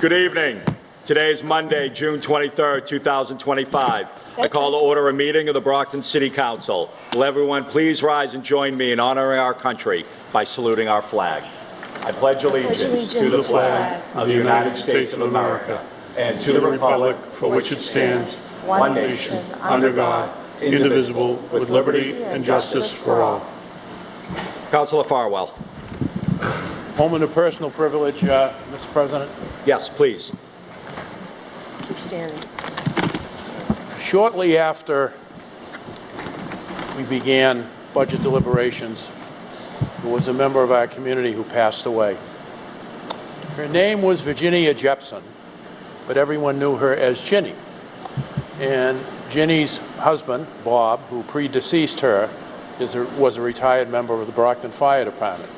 Good evening. Today is Monday, June 23rd, 2025. I call to order a meeting of the Brockton City Council. Will everyone please rise and join me in honoring our country by saluting our flag. I pledge allegiance to the flag of the United States of America and to the republic for which it stands, one nation, under God, indivisible, with liberty and justice for all. Councilor Farwell. Moment of personal privilege, Mr. President. Yes, please. Keep standing. Shortly after we began budget deliberations, there was a member of our community who passed away. Her name was Virginia Jeepson, but everyone knew her as Ginny. And Ginny's husband, Bob, who predeceased her, was a retired member of the Brockton Fire Department.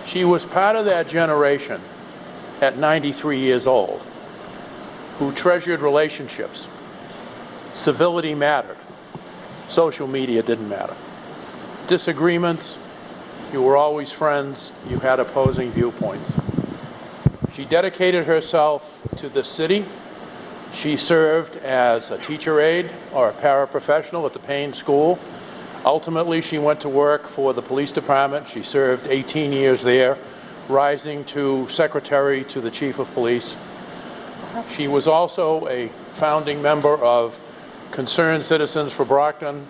She was part of that generation at 93 years old who treasured relationships. Civility mattered. Social media didn't matter. Disagreements, you were always friends, you had opposing viewpoints. She dedicated herself to the city. She served as a teacher aide or a paraprofessional at the Payne School. Ultimately, she went to work for the police department. She served 18 years there, rising to secretary to the chief of police. She was also a founding member of Concerned Citizens for Brockton,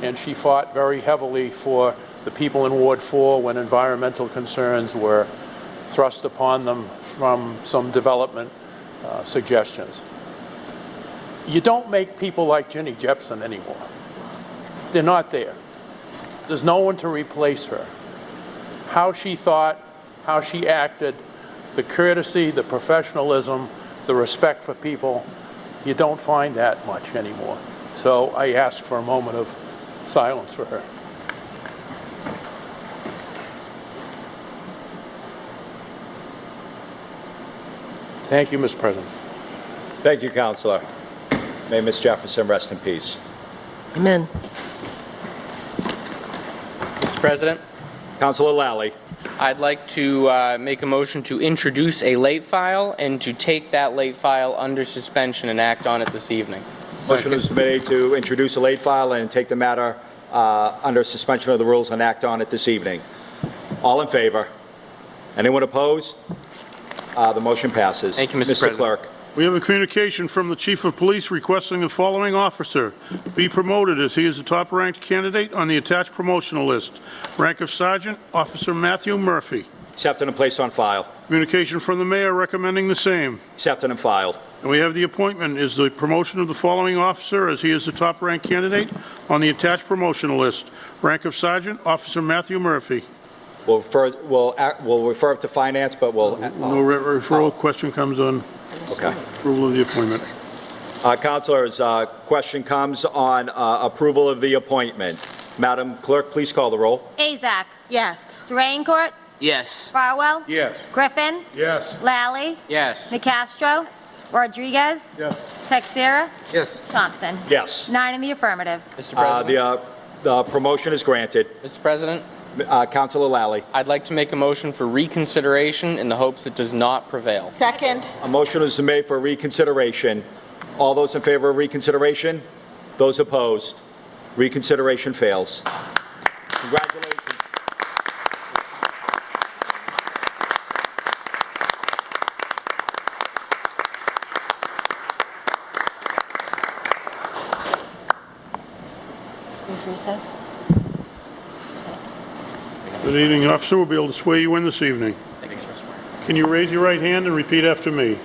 and she fought very heavily for the people in Ward 4 when environmental concerns were thrust upon them from some development suggestions. You don't make people like Ginny Jeepson anymore. They're not there. There's no one to replace her. How she thought, how she acted, the courtesy, the professionalism, the respect for people, you don't find that much anymore. So I ask for a moment of silence for her. Thank you, Mr. President. Thank you, Councilor. May Ms. Jefferson rest in peace. Amen. Mr. President, Councilor Lally. I'd like to make a motion to introduce a late file and to take that late file under suspension and act on it this evening. Motion is made to introduce a late file and take the matter under suspension of the rules and act on it this evening. All in favor? Anyone opposed? The motion passes. Thank you, Mr. President. Clerk. We have a communication from the Chief of Police requesting the following officer be promoted as he is the top-ranked candidate on the attached promotional list. Rank of Sergeant, Officer Matthew Murphy. Accepted and placed on file. Communication from the Mayor recommending the same. Accepted and filed. And we have the appointment is the promotion of the following officer as he is the top-ranked candidate on the attached promotional list. Rank of Sergeant, Officer Matthew Murphy. We'll refer it to finance, but we'll... No referral. Question comes on Okay. approval of the appointment. Councilors, question comes on approval of the appointment. Madam Clerk, please call the roll. Azak. Yes. Durancourt. Yes. Farwell. Yes. Griffin. Yes. Lally. Yes. Nicastro. Rodriguez. Yes. Texera. Yes. Thompson. Yes. 9 in the affirmative. Mr. President, The promotion is granted. Mr. President, Councilor Lally. I'd like to make a motion for reconsideration in the hopes it does not prevail. Second. A motion is made for reconsideration. All those in favor of reconsideration? Those opposed? Reconsideration fails. Congratulations. Recess. Good evening, officer. We'll be able to swear you in this evening. Thank you, Mr. President. Can you raise your right hand and repeat after me?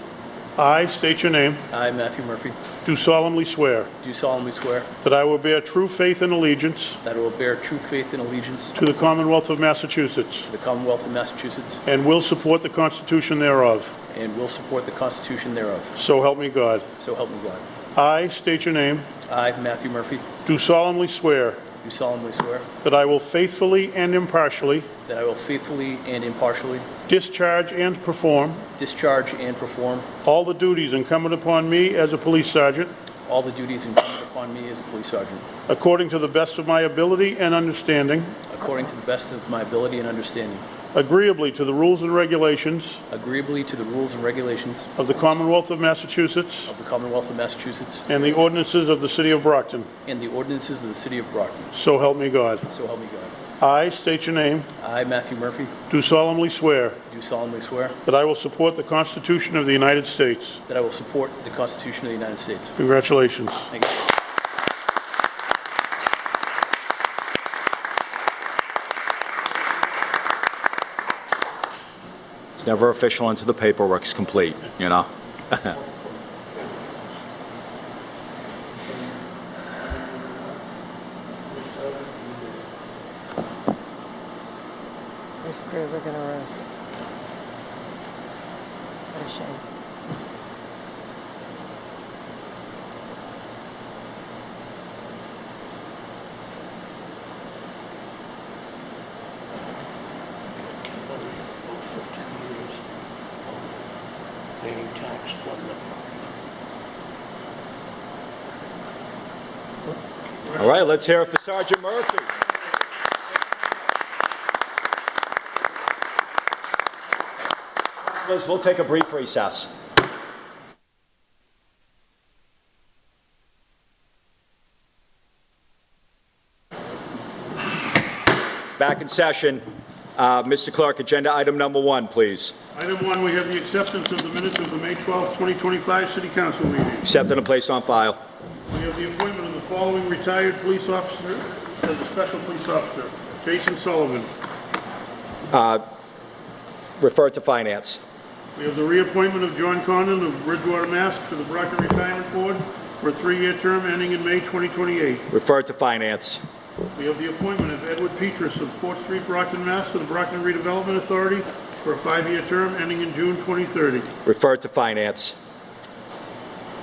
I state your name. I, Matthew Murphy, Do solemnly swear do solemnly swear that I will bear true faith and allegiance that I will bear true faith and allegiance to the Commonwealth of Massachusetts to the Commonwealth of Massachusetts and will support the Constitution thereof. and will support the Constitution thereof. So help me God. So help me God. I state your name. I, Matthew Murphy, Do solemnly swear do solemnly swear that I will faithfully and impartially that I will faithfully and impartially discharge and perform discharge and perform all the duties incumbent upon me as a police sergeant all the duties incumbent upon me as a police sergeant, according to the best of my ability and understanding, according to the best of my ability and understanding, agreeably to the rules and regulations agreeably to the rules and regulations of the Commonwealth of Massachusetts of the Commonwealth of Massachusetts and the ordinances of the City of Brockton. and the ordinances of the City of Brockton. So help me God. So help me God. I state your name, I, Matthew Murphy, do solemnly swear do solemnly swear that I will support the Constitution of the United States. that I will support the Constitution of the United States. Congratulations. Thank you. It's never official until the paperwork's complete, you know? First crew we're gonna roast. What a shame. All right, let's hear it for Sergeant Murphy. We'll take a brief recess. Back in session. Mr. Clerk, agenda item number 1, please. Item 1, we have the acceptance of the minutes of the May 12, 2025 City Council meeting. Accepted and placed on file. We have the appointment of the following retired police officer as a special police officer. Jason Sullivan. Refer to finance. We have the reappointment of John Condon of Bridgewater, Mass. to the Brockton Retirement Board for a 3-year term ending in May 2028. Refer to finance. We have the appointment of Edward Petrus of Court Street, Brockton, Mass. to the Brockton Redevelopment Authority for a 5-year term ending in June 2030. Refer to finance.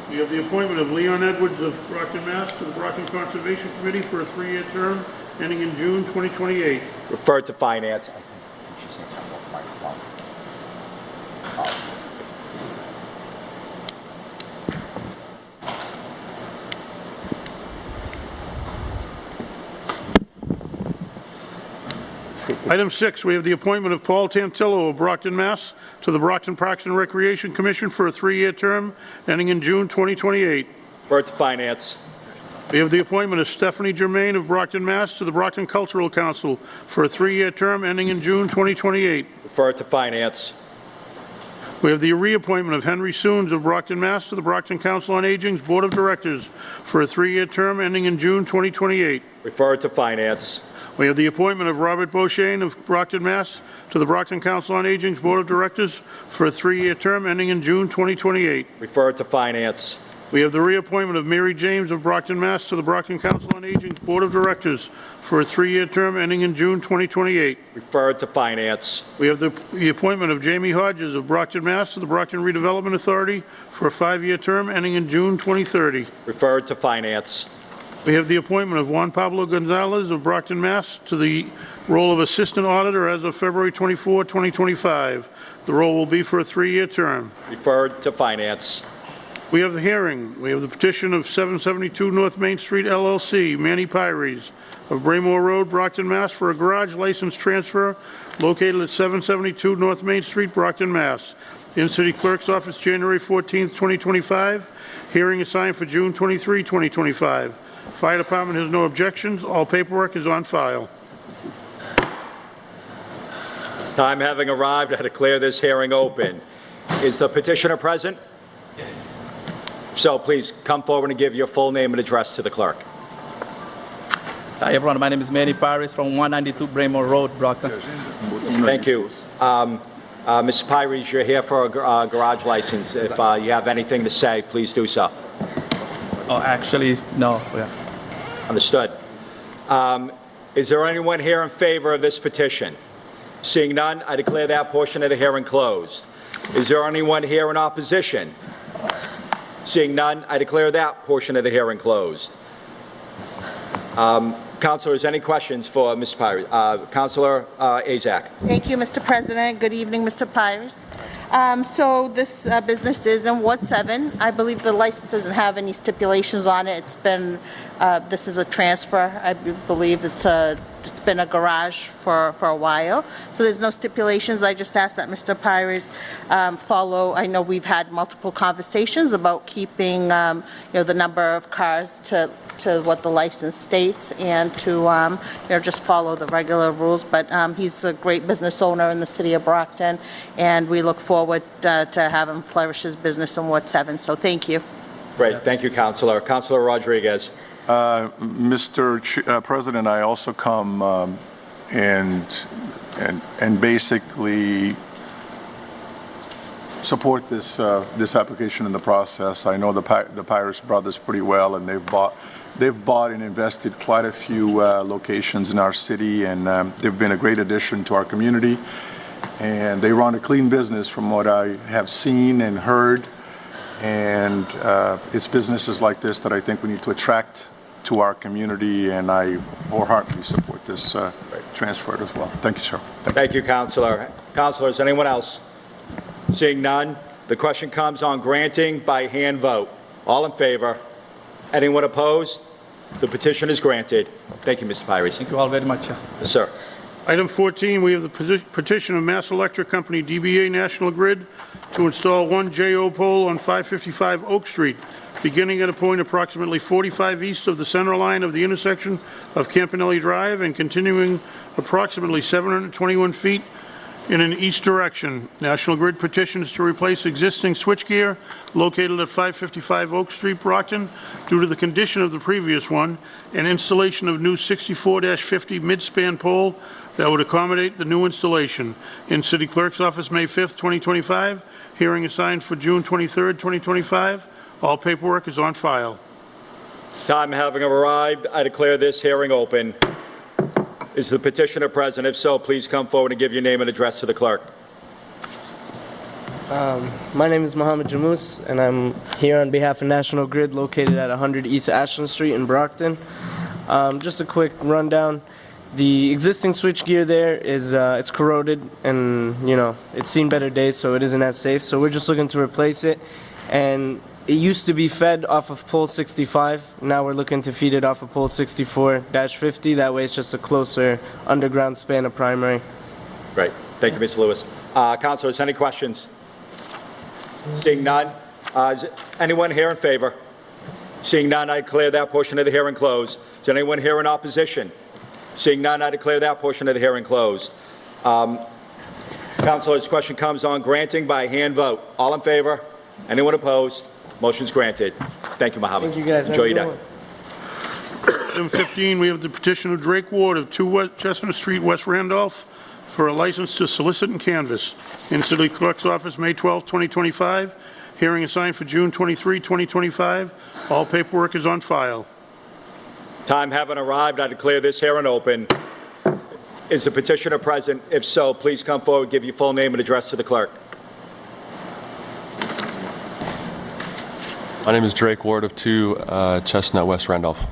We have the appointment of Leon Edwards of Brockton, Mass. to the Brockton Conservation Committee for a 3-year term ending in June 2028. Refer to finance. Item 6, we have the appointment of Paul Tantillo of Brockton, Mass. to the Brockton Parks and Recreation Commission for a 3-year term ending in June 2028. Refer to finance. We have the appointment of Stephanie Germain of Brockton, Mass. to the Brockton Cultural Council for a 3-year term ending in June 2028. Refer to finance. We have the reappointment of Henry Soons of Brockton, Mass. to the Brockton Council on Aging's Board of Directors for a 3-year term ending in June 2028. Refer to finance. We have the appointment of Robert Beauchesne of Brockton, Mass. to the Brockton Council on Aging's Board of Directors for a 3-year term ending in June 2028. Refer to finance. We have the reappointment of Mary James of Brockton, Mass. to the Brockton Council on Aging's Board of Directors for a 3-year term ending in June 2028. Refer to finance. We have the appointment of Jamie Hodges of Brockton, Mass. to the Brockton Redevelopment Authority for a 5-year term ending in June 2030. Refer to finance. We have the appointment of Juan Pablo Gonzalez of Brockton, Mass. to the role of Assistant Auditor as of February 24, 2025. The role will be for a 3-year term. Refer to finance. We have the hearing. We have the petition of 772 North Main Street LLC, Manny Pyres of Braymore Road, Brockton, Mass. for a garage license transfer located at 772 North Main Street, Brockton, Mass. In City Clerk's Office, January 14, 2025. Hearing assigned for June 23, 2025. Fire Department has no objections. All paperwork is on file. Time having arrived, I declare this hearing open. Is the petitioner present? Yes. So please come forward and give your full name and address to the clerk. Hi, everyone. My name is Manny Pyres from 192 Braymore Road, Brockton. Thank you. Mr. Pyres, you're here for a garage license. If you have anything to say, please do so. Oh, actually, no. Yeah. Understood. Is there anyone here in favor of this petition? Seeing none, I declare that portion of the hearing closed. Is there anyone here in opposition? Seeing none, I declare that portion of the hearing closed. Councilors, any questions for Mr. Pyres? Councilor Azak. Thank you, Mr. President. Good evening, Mr. Pyres. So this business is in Ward 7. I believe the license doesn't have any stipulations on it. It's been, this is a transfer. I believe it's it's been a garage for a while. So there's no stipulations. I just ask that Mr. Pires follow. I know we've had multiple conversations about keeping, the number of cars to what the license states and to, just follow the regular rules. But he's a great business owner in the city of Brockton, and we look forward to have him flourish his business in Ward 7. So thank you. Great. Thank you, Councilor. Councilor Rodriguez. Mr. President, I also come and basically support this application in the process. I know the Pires brothers pretty well, and they've bought and invested quite a few locations in our city, and they've been a great addition to our community. And they run a clean business from what I have seen and heard. And it's businesses like this that I think we need to attract to our community, and I wholeheartedly support this transfer as well. Thank you, sir. Thank you, Councilor. Councilors, anyone else? Seeing none, the question comes on granting by hand vote. All in favor? Anyone opposed? The petition is granted. Thank you, Mr. Pires. Thank you all very much. Yes, sir. Item 14, we have the petition of Mass Electric Company, DBA National Grid, to install one JO pole on 555 Oak Street, beginning at a point approximately 45 east of the center line of the intersection of Campanelli Drive and continuing approximately 721 feet in an east direction. National Grid petitions to replace existing switchgear located at 555 Oak Street, Brockton, due to the condition of the previous one, and installation of new 64-50 mid-span pole that would accommodate the new installation. In City Clerk's office, May 5th, 2025. Hearing assigned for June 23rd, 2025. All paperwork is on file. Time having arrived, I declare this hearing open. Is the petitioner present? If so, please come forward and give your name and address to the clerk. My name is Mohammed Jamous, and I'm here on behalf of National Grid, located at 100 East Ashland Street in Brockton. Just a quick rundown. The existing switchgear there is it's corroded, and it's seen better days, so it isn't as safe. So we're just looking to replace it. And it used to be fed off of pole 65. Now we're looking to feed it off of pole 64-50. That way, it's just a closer underground span of primary. Great. Thank you, Mr. Lewis. Councilors, any questions? Seeing none, is anyone here in favor? Seeing none, I declare that portion of the hearing closed. Is anyone here in opposition? Seeing none, I declare that portion of the hearing closed. Councilors, question comes on granting by hand vote. All in favor? Anyone opposed? Motion's granted. Thank you, Mohammed. Thank you, guys. Enjoy your day. Item 15, we have the petition of Drake Ward of 2 Chestnut Street, West Randolph, for a license to solicit and canvass. In City Clerk's office, May 12, 2025. Hearing assigned for June 23, 2025. All paperwork is on file. Time having arrived, I declare this hearing open. Is the petitioner present? If so, please come forward, give your full name and address to the clerk. My name is Drake Ward of 2 Chestnut, West Randolph.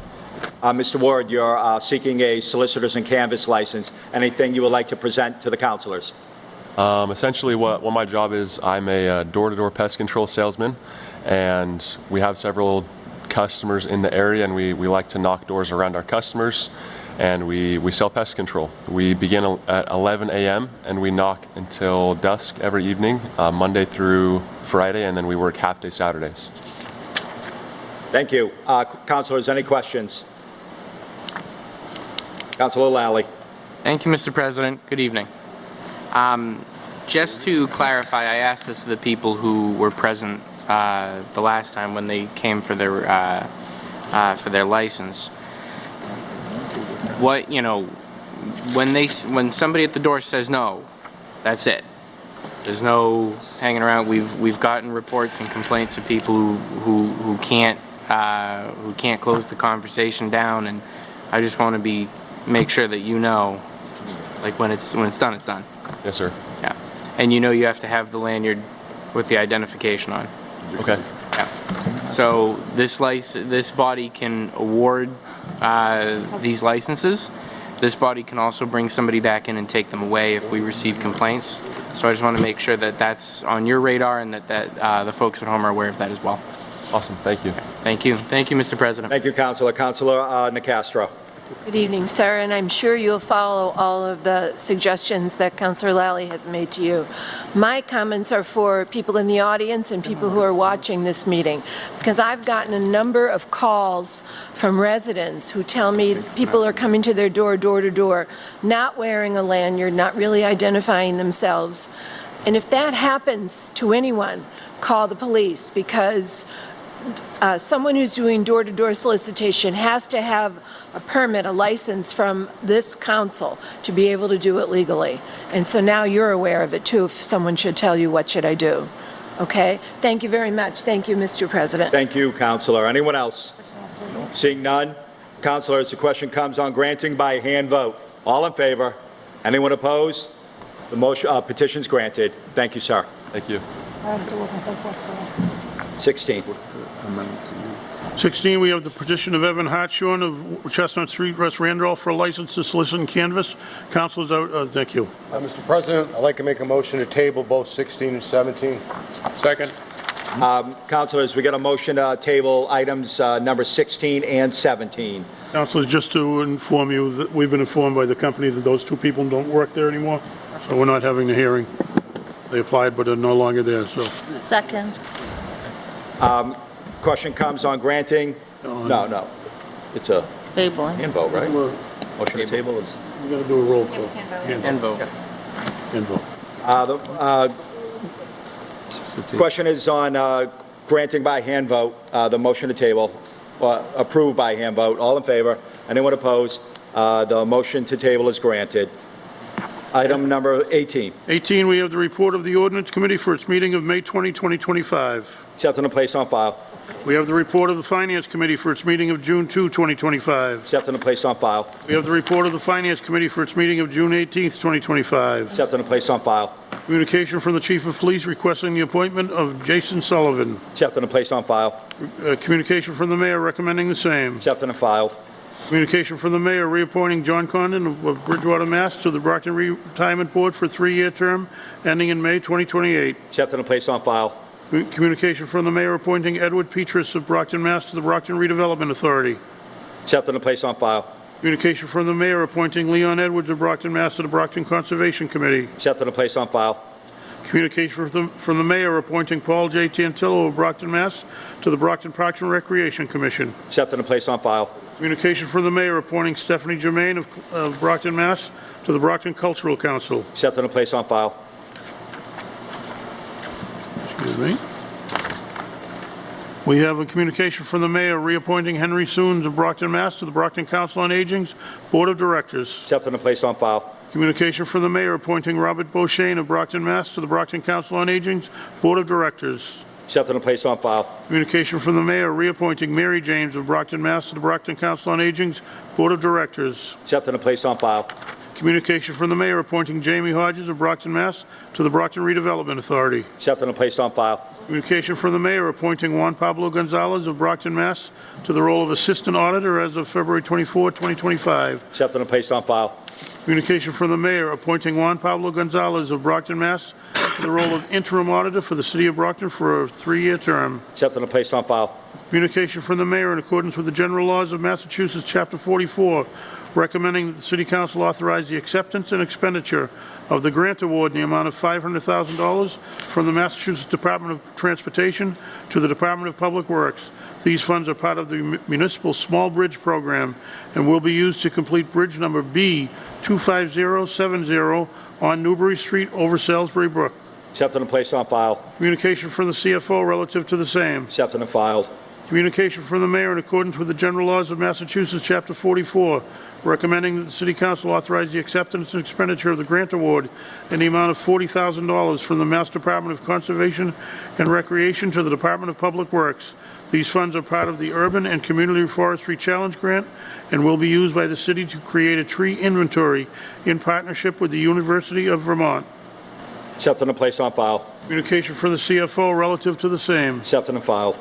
Mr. Ward, you're seeking a solicitor's and canvass license. Anything you would like to present to the councilors? Essentially, what my job is, I'm a door-to-door pest control salesman, and we have several customers in the area, and we like to knock doors around our customers, and we sell pest control. We begin at 11 a.m. and we knock until dusk every evening, Monday through Friday, and then we work half-day Saturdays. Thank you. Councilors, any questions? Councilor Lally. Thank you, Mr. President. Good evening. Just to clarify, I asked this of the people who were present the last time when they came for their license. When somebody at the door says no, that's it. There's no hanging around. We've gotten reports and complaints of people who can't close the conversation down, and I just want to make sure that when it's done, it's done. Yes, sir. Yeah, and you have to have the lanyard with the identification on. Okay. Yeah. So this body can award these licenses. This body can also bring somebody back in and take them away if we receive complaints. So I just want to make sure that that's on your radar and that the folks at home are aware of that as well. Awesome. Thank you. Thank you. Thank you, Mr. President. Thank you, Councilor. Councilor Nicastro. Good evening, sir, and I'm sure you'll follow all of the suggestions that Councillor Lally has made to you. My comments are for people in the audience and people who are watching this meeting, because I've gotten a number of calls from residents who tell me people are coming to their door to door, not wearing a lanyard, not really identifying themselves. And if that happens to anyone, call the police, because someone who's doing door-to-door solicitation has to have a permit, a license from this council to be able to do it legally. And so now you're aware of it too, if someone should tell you, what should I do? Okay? Thank you very much. Thank you, Mr. President. Thank you, Councilor. Anyone else? Seeing none, Councilors, the question comes on granting by hand vote. All in favor? Anyone opposed? The motion, petition's granted. Thank you, sir. Thank you. 16. 16, we have the petition of Evan Hartshorn of Chestnut Street, West Randolph, for a license to solicit and canvass. Councilors out, thank you. Mr. President, I'd like to make a motion to table both 16 and 17. Second. Councilors, we got a motion to table items number 16 and 17. Councilors, just to inform you that we've been informed by the company that those two people don't work there anymore, so we're not having the hearing. They applied, but are no longer there, so. Second. Question comes on granting. No. It's a Tabling. hand vote, right? Motion to table is. We got to do a roll call. And vote. Hand vote. The question is on granting by hand vote, the motion to table, approved by hand vote. All in favor? Anyone opposed? The motion to table is granted. Item number 18. 18, we have the report of the Ordinance Committee for its meeting of May 20, 2025. Accepted and placed on file. We have the report of the Finance Committee for its meeting of June 2, 2025. Accepted and placed on file. We have the report of the Finance Committee for its meeting of June 18, 2025. Accepted and placed on file. Communication from the Chief of Police requesting the appointment of Jason Sullivan. Accepted and placed on file. Communication from the Mayor recommending the same. Accepted and filed. Communication from the Mayor reappointing John Condon of Bridgewater, Mass. to the Brockton Retirement Board for a 3-year term ending in May 2028. Accepted and placed on file. Communication from the Mayor appointing Edward Petrus of Brockton, Mass. to the Brockton Redevelopment Authority. Accepted and placed on file. Communication from the Mayor appointing Leon Edwards of Brockton, Mass. to the Brockton Conservation Committee. Accepted and placed on file. Communication from the Mayor appointing Paul J. Tantillo of Brockton, Mass. to the Brockton Parks and Recreation Commission. Accepted and placed on file. Communication from the Mayor appointing Stephanie Germain of Brockton, Mass. to the Brockton Cultural Council. Accepted and placed on file. Excuse me. We have a communication from the Mayor reappointing Henry Soons of Brockton, Mass. to the Brockton Council on Aging's Board of Directors. Accepted and placed on file. Communication from the Mayor appointing Robert Beauchesne of Brockton, Mass. to the Brockton Council on Aging's Board of Directors. Accepted and placed on file. Communication from the Mayor reappointing Mary James of Brockton, Mass. to the Brockton Council on Aging's Board of Directors. Accepted and placed on file. Communication from the Mayor appointing Jamie Hodges of Brockton, Mass. to the Brockton Redevelopment Authority. Accepted and placed on file. Communication from the Mayor appointing Juan Pablo Gonzalez of Brockton, Mass. to the role of Assistant Auditor as of February 24, 2025. Accepted and placed on file. Communication from the Mayor appointing Juan Pablo Gonzalez of Brockton, Mass. to the role of Interim Auditor for the City of Brockton for a 3-year term. Accepted and placed on file. Communication from the Mayor in accordance with the general laws of Massachusetts, Chapter 44, recommending that the City Council authorize the acceptance and expenditure of the grant award in the amount of $500,000 from the Massachusetts Department of Transportation to the Department of Public Works. These funds are part of the Municipal Small Bridge Program and will be used to complete bridge number B 25070 on Newbury Street over Salisbury Brook. Accepted and placed on file. Communication from the CFO relative to the same. Accepted and filed. Communication from the Mayor in accordance with the general laws of Massachusetts, Chapter 44, recommending that the City Council authorize the acceptance and expenditure of the grant award in the amount of $40,000 from the Mass Department of Conservation and Recreation to the Department of Public Works. These funds are part of the Urban and Community Forestry Challenge Grant and will be used by the city to create a tree inventory in partnership with the University of Vermont. Accepted and placed on file. Communication from the CFO relative to the same. Accepted and filed.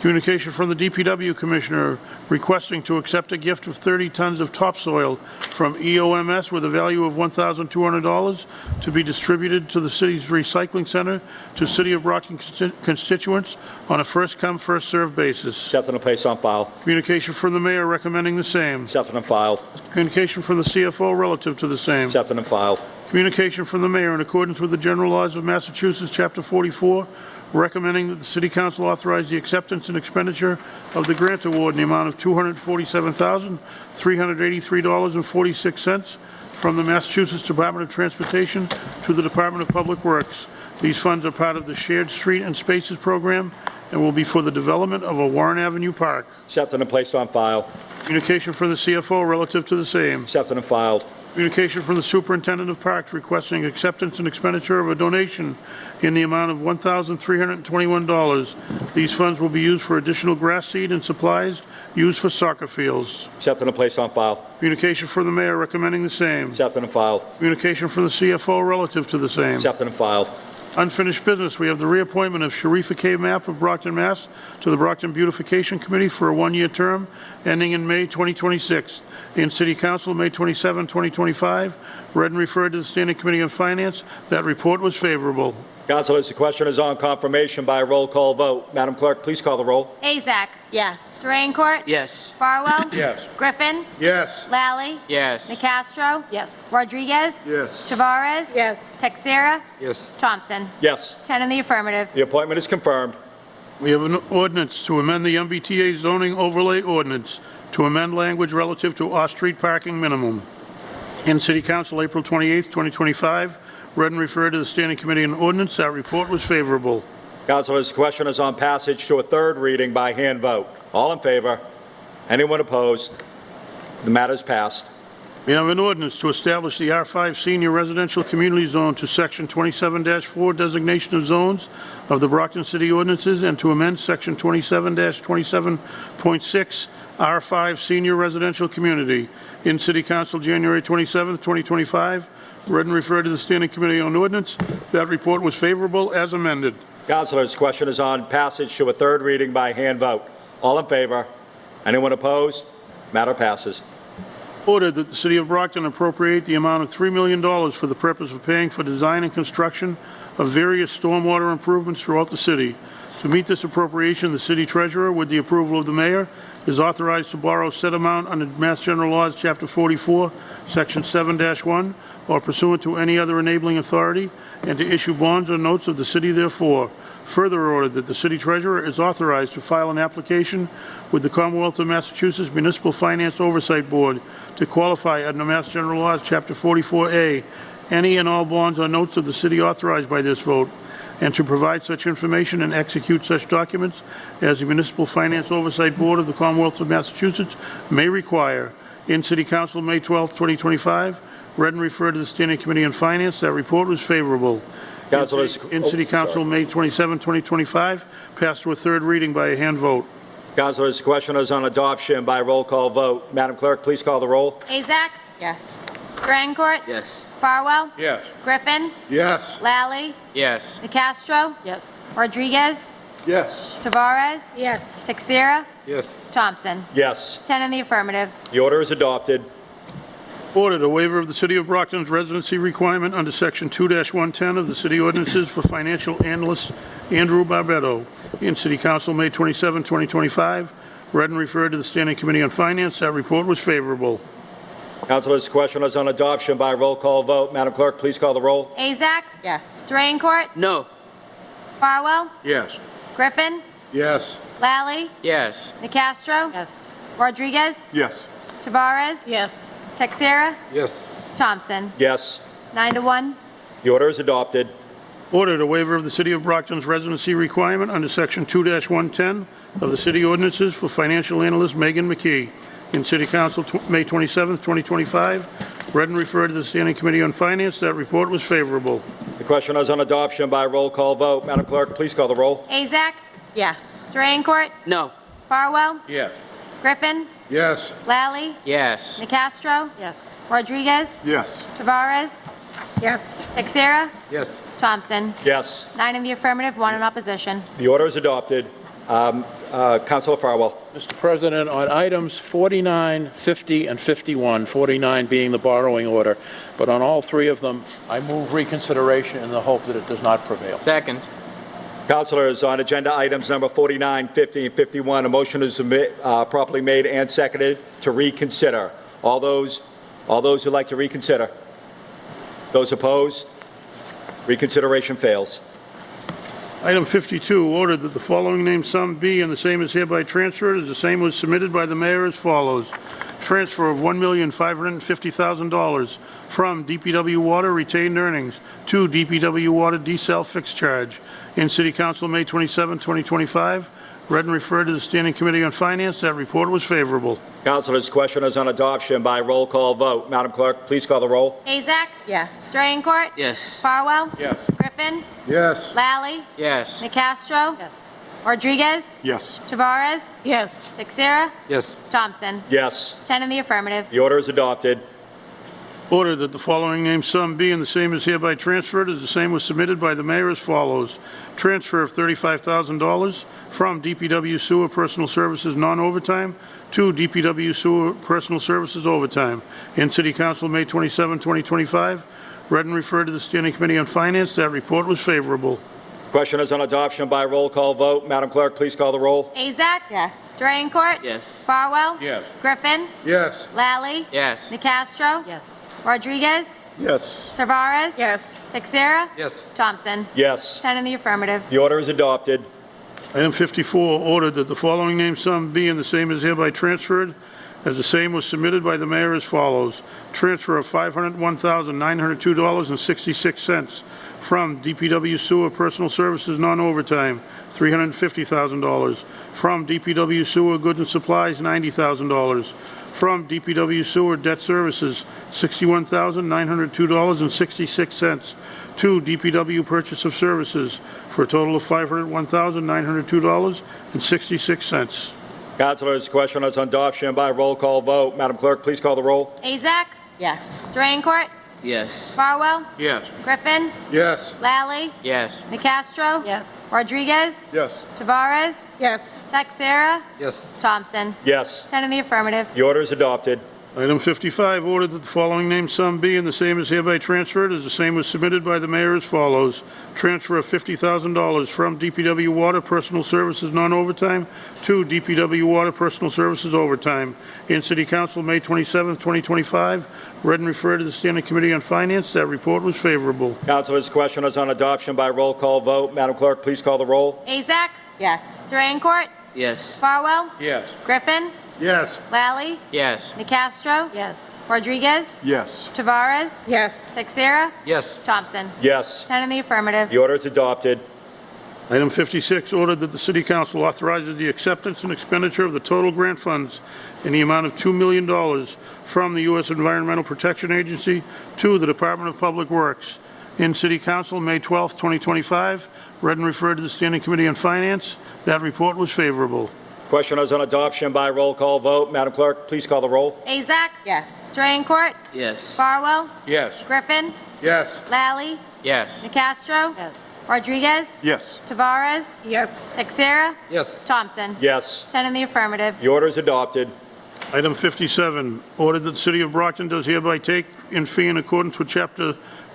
Communication from the DPW Commissioner requesting to accept a gift of 30 tons of topsoil from EOMS with a value of $1,200 to be distributed to the city's recycling center to City of Brockton constituents on a first-come, first-served basis. Accepted and placed on file. Communication from the mayor recommending the same. Accepted and filed. Communication from the CFO relative to the same. Accepted and filed. Communication from the mayor in accordance with the general laws of Massachusetts, Chapter 44, recommending that the city council authorize the acceptance and expenditure of the grant award in the amount of $247,383.46 from the Massachusetts Department of Transportation to the Department of Public Works. These funds are part of the Shared Street and Spaces program and will be for the development of a Warren Avenue Park. Accepted and placed on file. Communication from the CFO relative to the same. Accepted and filed. Communication from the Superintendent of Parks requesting acceptance and expenditure of a donation in the amount of $1,321. These funds will be used for additional grass seed and supplies used for soccer fields. Accepted and placed on file. Communication from the mayor recommending the same. Accepted and filed. Communication from the CFO relative to the same. Accepted and filed. Unfinished business, we have the reappointment of Sharifa K. Mapp of Brockton, Mass. to the Brockton Beautification Committee for a one-year term ending in May 2026. In City Council, May 27, 2025. Read and referred to the Standing Committee on Finance. That report was favorable. Councilors, the question is on confirmation by a roll call vote. Madam Clerk, please call the roll. Azak. Yes. Durancourt. Yes. Farwell. Yes. Griffin. Yes. Lally. Yes. Nicastro. Yes. Rodriguez. Yes. Tavares. Yes. Texera. Yes. Thompson. Yes. 10 in the affirmative. The appointment is confirmed. We have an ordinance to amend the MBTA zoning overlay ordinance to amend language relative to off-street parking minimum. In City Council, April 28, 2025. Read and referred to the Standing Committee on Ordinance. That report was favorable. Councilors, the question is on passage to a third reading by hand vote. All in favor? Anyone opposed? The matter is passed. We have an ordinance to establish the R5 Senior Residential Community Zone to Section 27-4 designation of zones of the Brockton City Ordinances and to amend Section 27-27.6 R5 Senior Residential Community. In City Council, January 27, 2025. Read and referred to the Standing Committee on Ordinance. That report was favorable as amended. Councilors, the question is on passage to a third reading by hand vote. All in favor? Anyone opposed? Matter passes. Ordered that the City of Brockton appropriate the amount of $3 million for the purpose of paying for design and construction of various stormwater improvements throughout the city. To meet this appropriation, the city treasurer, with the approval of the mayor, is authorized to borrow said amount under Mass General Laws, Chapter 44, Section 7-1, or pursuant to any other enabling authority, and to issue bonds or notes of the city therefore. Further ordered that the city treasurer is authorized to file an application with the Commonwealth of Massachusetts Municipal Finance Oversight Board to qualify under Mass General Laws, Chapter 44A, any and all bonds or notes of the city authorized by this vote, and to provide such information and execute such documents as the Municipal Finance Oversight Board of the Commonwealth of Massachusetts may require. In City Council, May 12, 2025. Read and referred to the Standing Committee on Finance. That report was favorable. Councilors, In City Council, May 27, 2025. Passed to a third reading by a hand vote. Councilors, the question is on adoption by roll call vote. Madam Clerk, please call the roll. Azak. Yes. Durancourt. Yes. Farwell. Yes. Griffin. Yes. Lally. Yes. Nicastro. Yes. Rodriguez. Yes. Tavares. Yes. Texera. Yes. Thompson. Yes. 10 in the affirmative. The order is adopted. Ordered a waiver of the City of Brockton's residency requirement under Section 2-110 of the City Ordinances for financial analyst Andrew Barbetto. In City Council, May 27, 2025. Read and referred to the Standing Committee on Finance. That report was favorable. Councilors, the question is on adoption by roll call vote. Madam Clerk, please call the roll. Azak. Yes. Durancourt. No. Farwell. Yes. Griffin. Yes. Lally. Yes. Nicastro. Yes. Rodriguez. Yes. Tavares. Yes. Texera. Yes. Thompson. Yes. 9-1. The order is adopted. Ordered a waiver of the City of Brockton's residency requirement under Section 2-110 of the City Ordinances for financial analyst Megan McKee. In City Council, May 27, 2025. Read and referred to the Standing Committee on Finance. That report was favorable. The question is on adoption by roll call vote. Madam Clerk, please call the roll. Azak. Yes. Durancourt. No. Farwell. Yes. Griffin. Yes. Lally. Yes. Nicastro. Yes. Rodriguez. Yes. Tavares. Yes. Texera. Yes. Thompson. Yes. 9 in the affirmative, 1 in opposition. The order is adopted. Councilor Farwell. Mr. President, on items 49, 50, and 51, 49 being the borrowing order, but on all three of them, I move reconsideration in the hope that it does not prevail. Second. Councilors, on agenda items number 49, 50, and 51, a motion is properly made and seconded to reconsider. All those who'd like to reconsider? Those opposed? Reconsideration fails. Item 52, ordered that the following named sum be and the same is hereby transferred as the same was submitted by the mayor as follows. Transfer of $1,550,000 from DPW Water retained earnings to DPW Water desal fixed charge. In City Council, May 27, 2025. Read and referred to the Standing Committee on Finance. That report was favorable. Councilors, question is on adoption by roll call vote. Madam Clerk, please call the roll. Azak? Yes. Drayencourt? Yes. Farwell? Yes. Griffin? Yes. Lally? Yes. Nicastro? Yes. Rodriguez? Yes. Tavares? Yes. Texera? Yes. Thompson? Yes. 10 in the affirmative. The order is adopted. Ordered that the following named sum be and the same is hereby transferred as the same was submitted by the mayor as follows. Transfer of $35,000 from DPW Sewer Personal Services non-overtime to DPW Sewer Personal Services overtime. In City Council, May 27, 2025. Read and referred to the Standing Committee on Finance. That report was favorable. Question is on adoption by roll call vote. Madam Clerk, please call the roll. Azak? Yes. Drayencourt? Yes. Farwell? Yes. Griffin? Yes. Lally? Yes. Nicastro? Yes. Rodriguez? Yes. Tavares? Yes. Texera? Yes. Thompson? Yes. 10 in the affirmative. The order is adopted. Item 54, ordered that the following named sum be and the same is hereby transferred as the same was submitted by the mayor as follows. Transfer of $501,902.66 from DPW Sewer Personal Services non-overtime, $350,000. From DPW Sewer Goods and Supplies, $90,000. From DPW Sewer Debt Services, $61,902.66. To DPW Purchase of Services for a total of $501,902.66. Councilors, question is on adoption by roll call vote. Madam Clerk, please call the roll. Azak? Yes. Drayencourt? Yes. Farwell? Yes. Griffin? Yes. Lally? Yes. Nicastro? Yes. Rodriguez? Yes. Tavares? Yes. Texera? Yes. Thompson? Yes. 10 in the affirmative. The order is adopted. Item 55, ordered that the following named sum be and the same is hereby transferred as the same was submitted by the mayor as follows. Transfer of $50,000 from DPW Water Personal Services non-overtime to DPW Water Personal Services overtime. In City Council, May 27, 2025. Read and referred to the Standing Committee on Finance. That report was favorable. Councilors, question is on adoption by roll call vote. Madam Clerk, please call the roll. Azak? Yes. Drayencourt? Yes. Farwell? Yes. Griffin? Yes. Lally? Yes. Nicastro? Yes. Rodriguez? Yes. Tavares? Yes. Texera? Yes. Thompson? Yes. 10 in the affirmative. The order is adopted. Item 56, ordered that the City Council authorizes the acceptance and expenditure of the total grant funds in the amount of $2 million from the U.S. Environmental Protection Agency to the Department of Public Works. In City Council, May 12, 2025. Read and referred to the Standing Committee on Finance. That report was favorable. Question is on adoption by roll call vote. Madam Clerk, please call the roll. Azak? Yes. Drayencourt? Yes. Farwell? Yes. Griffin? Yes. Lally? Yes. Nicastro? Yes. Rodriguez? Yes. Tavares? Yes. Texera? Yes. Thompson? Yes. 10 in the affirmative. The order is adopted. Item 57, ordered that the City of Brockton does hereby take in fee in accordance with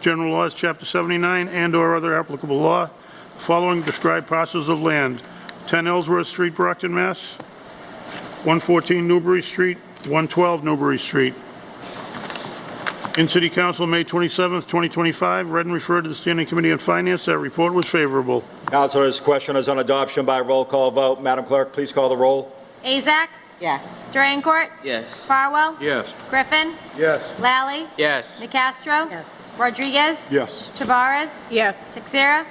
General Laws, Chapter 79, and/or other applicable law, the following described parcels of land: 10 Ellsworth Street, Brockton, Mass. 114 Newbury Street, 112 Newbury Street. In City Council, May 27th, 2025, read and referred to the Standing Committee on Finance. That report was favorable. Councilors, question is on adoption by roll call vote. Madam Clerk, please call the roll. Azak? Yes. Drayencourt? Yes. Farwell? Yes. Griffin? Yes. Lally? Yes. Nicastro? Yes. Rodriguez? Yes. Tavares? Yes. Texera?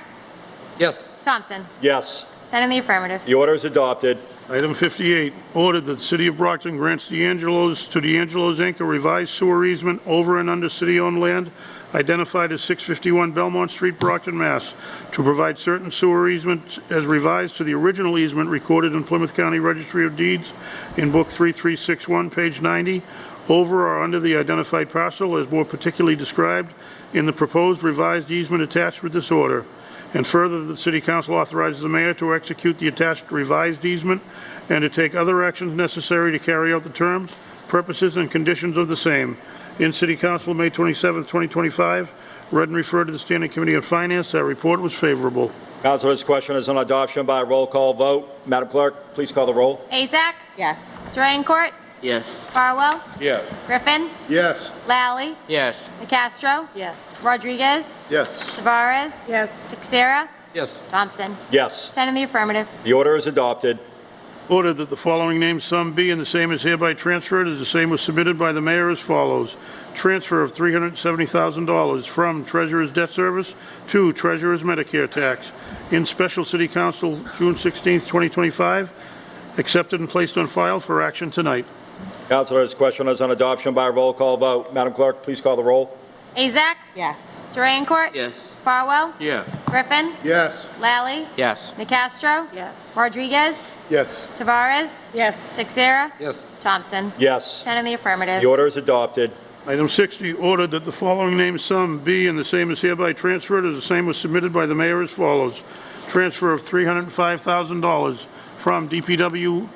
Yes. Thompson? Yes. 10 in the affirmative. The order is adopted. Item 58, ordered that the City of Brockton grants D'Angelo's Inc. a revised sewer easement over and under city-owned land identified as 651 Belmont Street, Brockton, Mass., to provide certain sewer easements as revised to the original easement recorded in Plymouth County Registry of Deeds in Book 3361, page 90, over or under the identified parcel as more particularly described in the proposed revised easement attached with this order. And further, the City Council authorizes the mayor to execute the attached revised easement and to take other actions necessary to carry out the terms, purposes, and conditions of the same. In City Council, May 27, 2025, read and referred to the Standing Committee on Finance. That report was favorable. Councilor, this question is on adoption by roll call vote. Madam Clerk, please call the roll. Azak? Yes. Durancourt? Yes. Farwell? Yes. Griffin? Yes. Lally? Yes. Castro? Yes. Rodriguez? Yes. Tavares? Yes. Texera? Yes. Thompson? Yes. 10 in the affirmative. The order is adopted. Ordered that the following named sum be and the same is hereby transferred as the same was submitted by the mayor as follows. Transfer of $370,000 from Treasurer's Debt Service to Treasurer's Medicare Tax in Special City Council, June 16, 2025, accepted and placed on file for action tonight. Councilor, this question is on adoption by roll call vote. Madam Clerk, please call the roll. Azak? Yes. Durancourt? Yes. Farwell? Yes. Griffin? Yes. Lally? Yes. Castro? Yes. Rodriguez? Yes. Tavares? Yes. Texera? Yes. Thompson? Yes. 10 in the affirmative. The order is adopted. Item 60, ordered that the following named sum be and the same is hereby transferred as the same was submitted by the mayor as follows. Transfer of $305,000 from DPW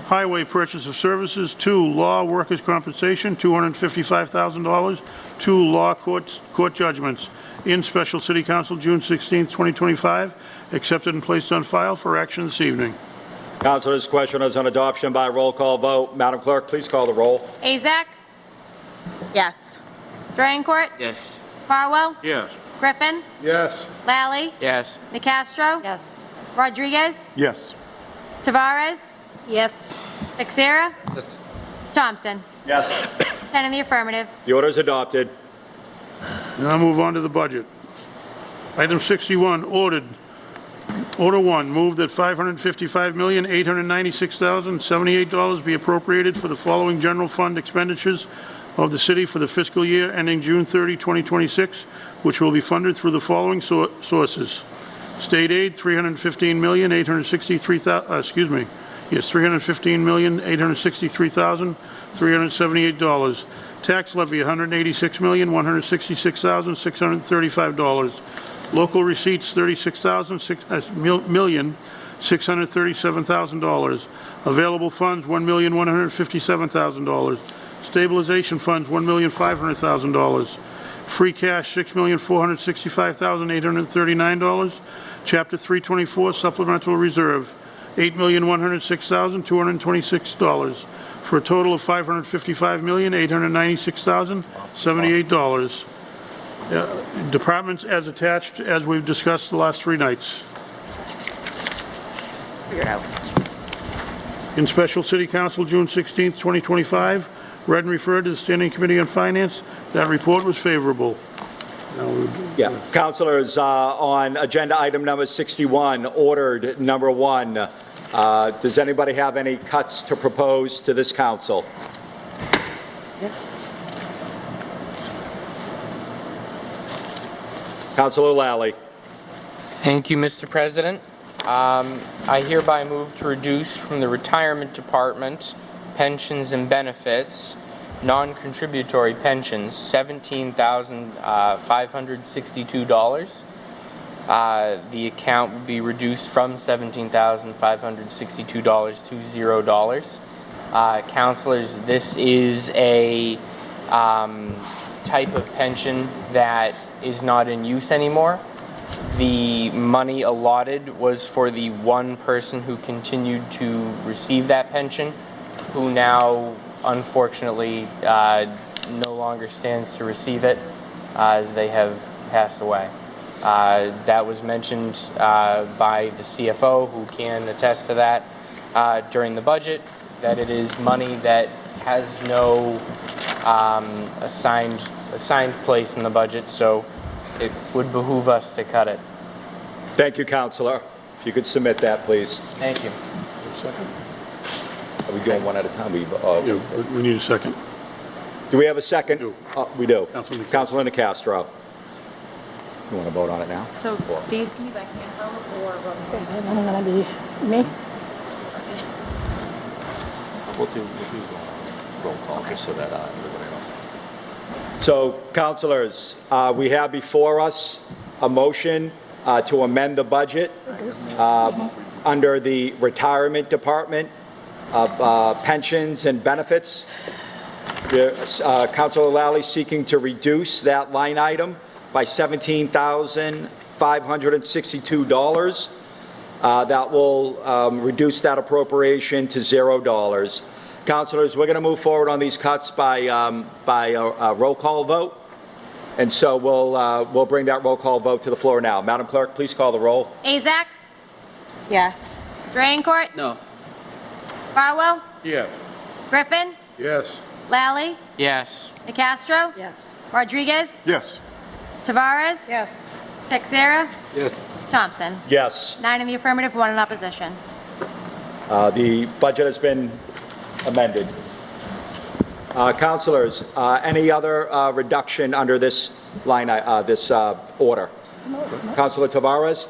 Highway Purchase of Services to Law Workers' Compensation, $255,000, to Law Court Judgments in Special City Council, June 16, 2025, accepted and placed on file for action this evening. Councilor, this question is on adoption by roll call vote. Madam Clerk, please call the roll. Azak? Yes. Durancourt? Yes. Farwell? Yes. Griffin? Yes. Lally? Yes. Castro? Yes. Rodriguez? Yes. Tavares? Yes. Texera? Yes. Thompson? Yes. 10 in the affirmative. The order is adopted. Now move on to the budget. Item 61, Order 1, move that $555,896,078 be appropriated for the following general fund expenditures of the city for the fiscal year ending June 30, 2026, which will be funded through the following sources. State aid, $315,863,378. Tax levy, $186,166,635. Local receipts, $36,637,000. Available funds, $1,157,000. Stabilization funds, $1,500,000. Free cash, $6,465,839. Chapter 324 supplemental reserve, $8,106,226, for a total of $555,896,078. Departments as attached, as we've discussed the last three nights. Figure it out. In Special City Council, June 16, 2025, read and referred to the Standing Committee on Finance. That report was favorable. Now we would- Yeah. Councilors, on agenda item number 61, ordered number 1, does anybody have any cuts to propose to this council? Yes. Councilor Lally. Thank you, Mr. President. I hereby move to reduce from the Retirement Department pensions and benefits, non-contributory pensions, $17,562. The account would be reduced from $17,562 to $0. Councilors, this is a type of pension that is not in use anymore. The money allotted was for the one person who continued to receive that pension, who now unfortunately no longer stands to receive it as they have passed away. That was mentioned by the CFO, who can attest to that during the budget, that it is money that has no assigned place in the budget, so it would behoove us to cut it. Thank you, Councilor. If you could submit that, please. Thank you. Are we doing one at a time? Yeah, we need a second. Do we have a second? Do. We do. Councilman Castro. Councilor Castro. You want to vote on it now? So these can be by hand vote or roll call? I'm gonna be me. We'll do roll call, just so that everybody knows. So, councilors, we have before us a motion to amend the budget under the Retirement Department of Pensions and Benefits. Councilor Lally seeking to reduce that line item by $17,562. That will reduce that appropriation to $0. Councilors, we're going to move forward on these cuts by a roll call vote. And so we'll bring that roll call vote to the floor now. Madam Clerk, please call the roll. Azak? Yes. Drayencourt? No. Farwell? Yeah. Griffin? Yes. Lally? Yes. Nacastro? Yes. Rodriguez? Yes. Tavares? Yes. Texera? Yes. Thompson? Yes. 9 in the affirmative, 1 in opposition. The budget has been amended. Councilors, any other reduction under this line, this order? Councilor Tavares?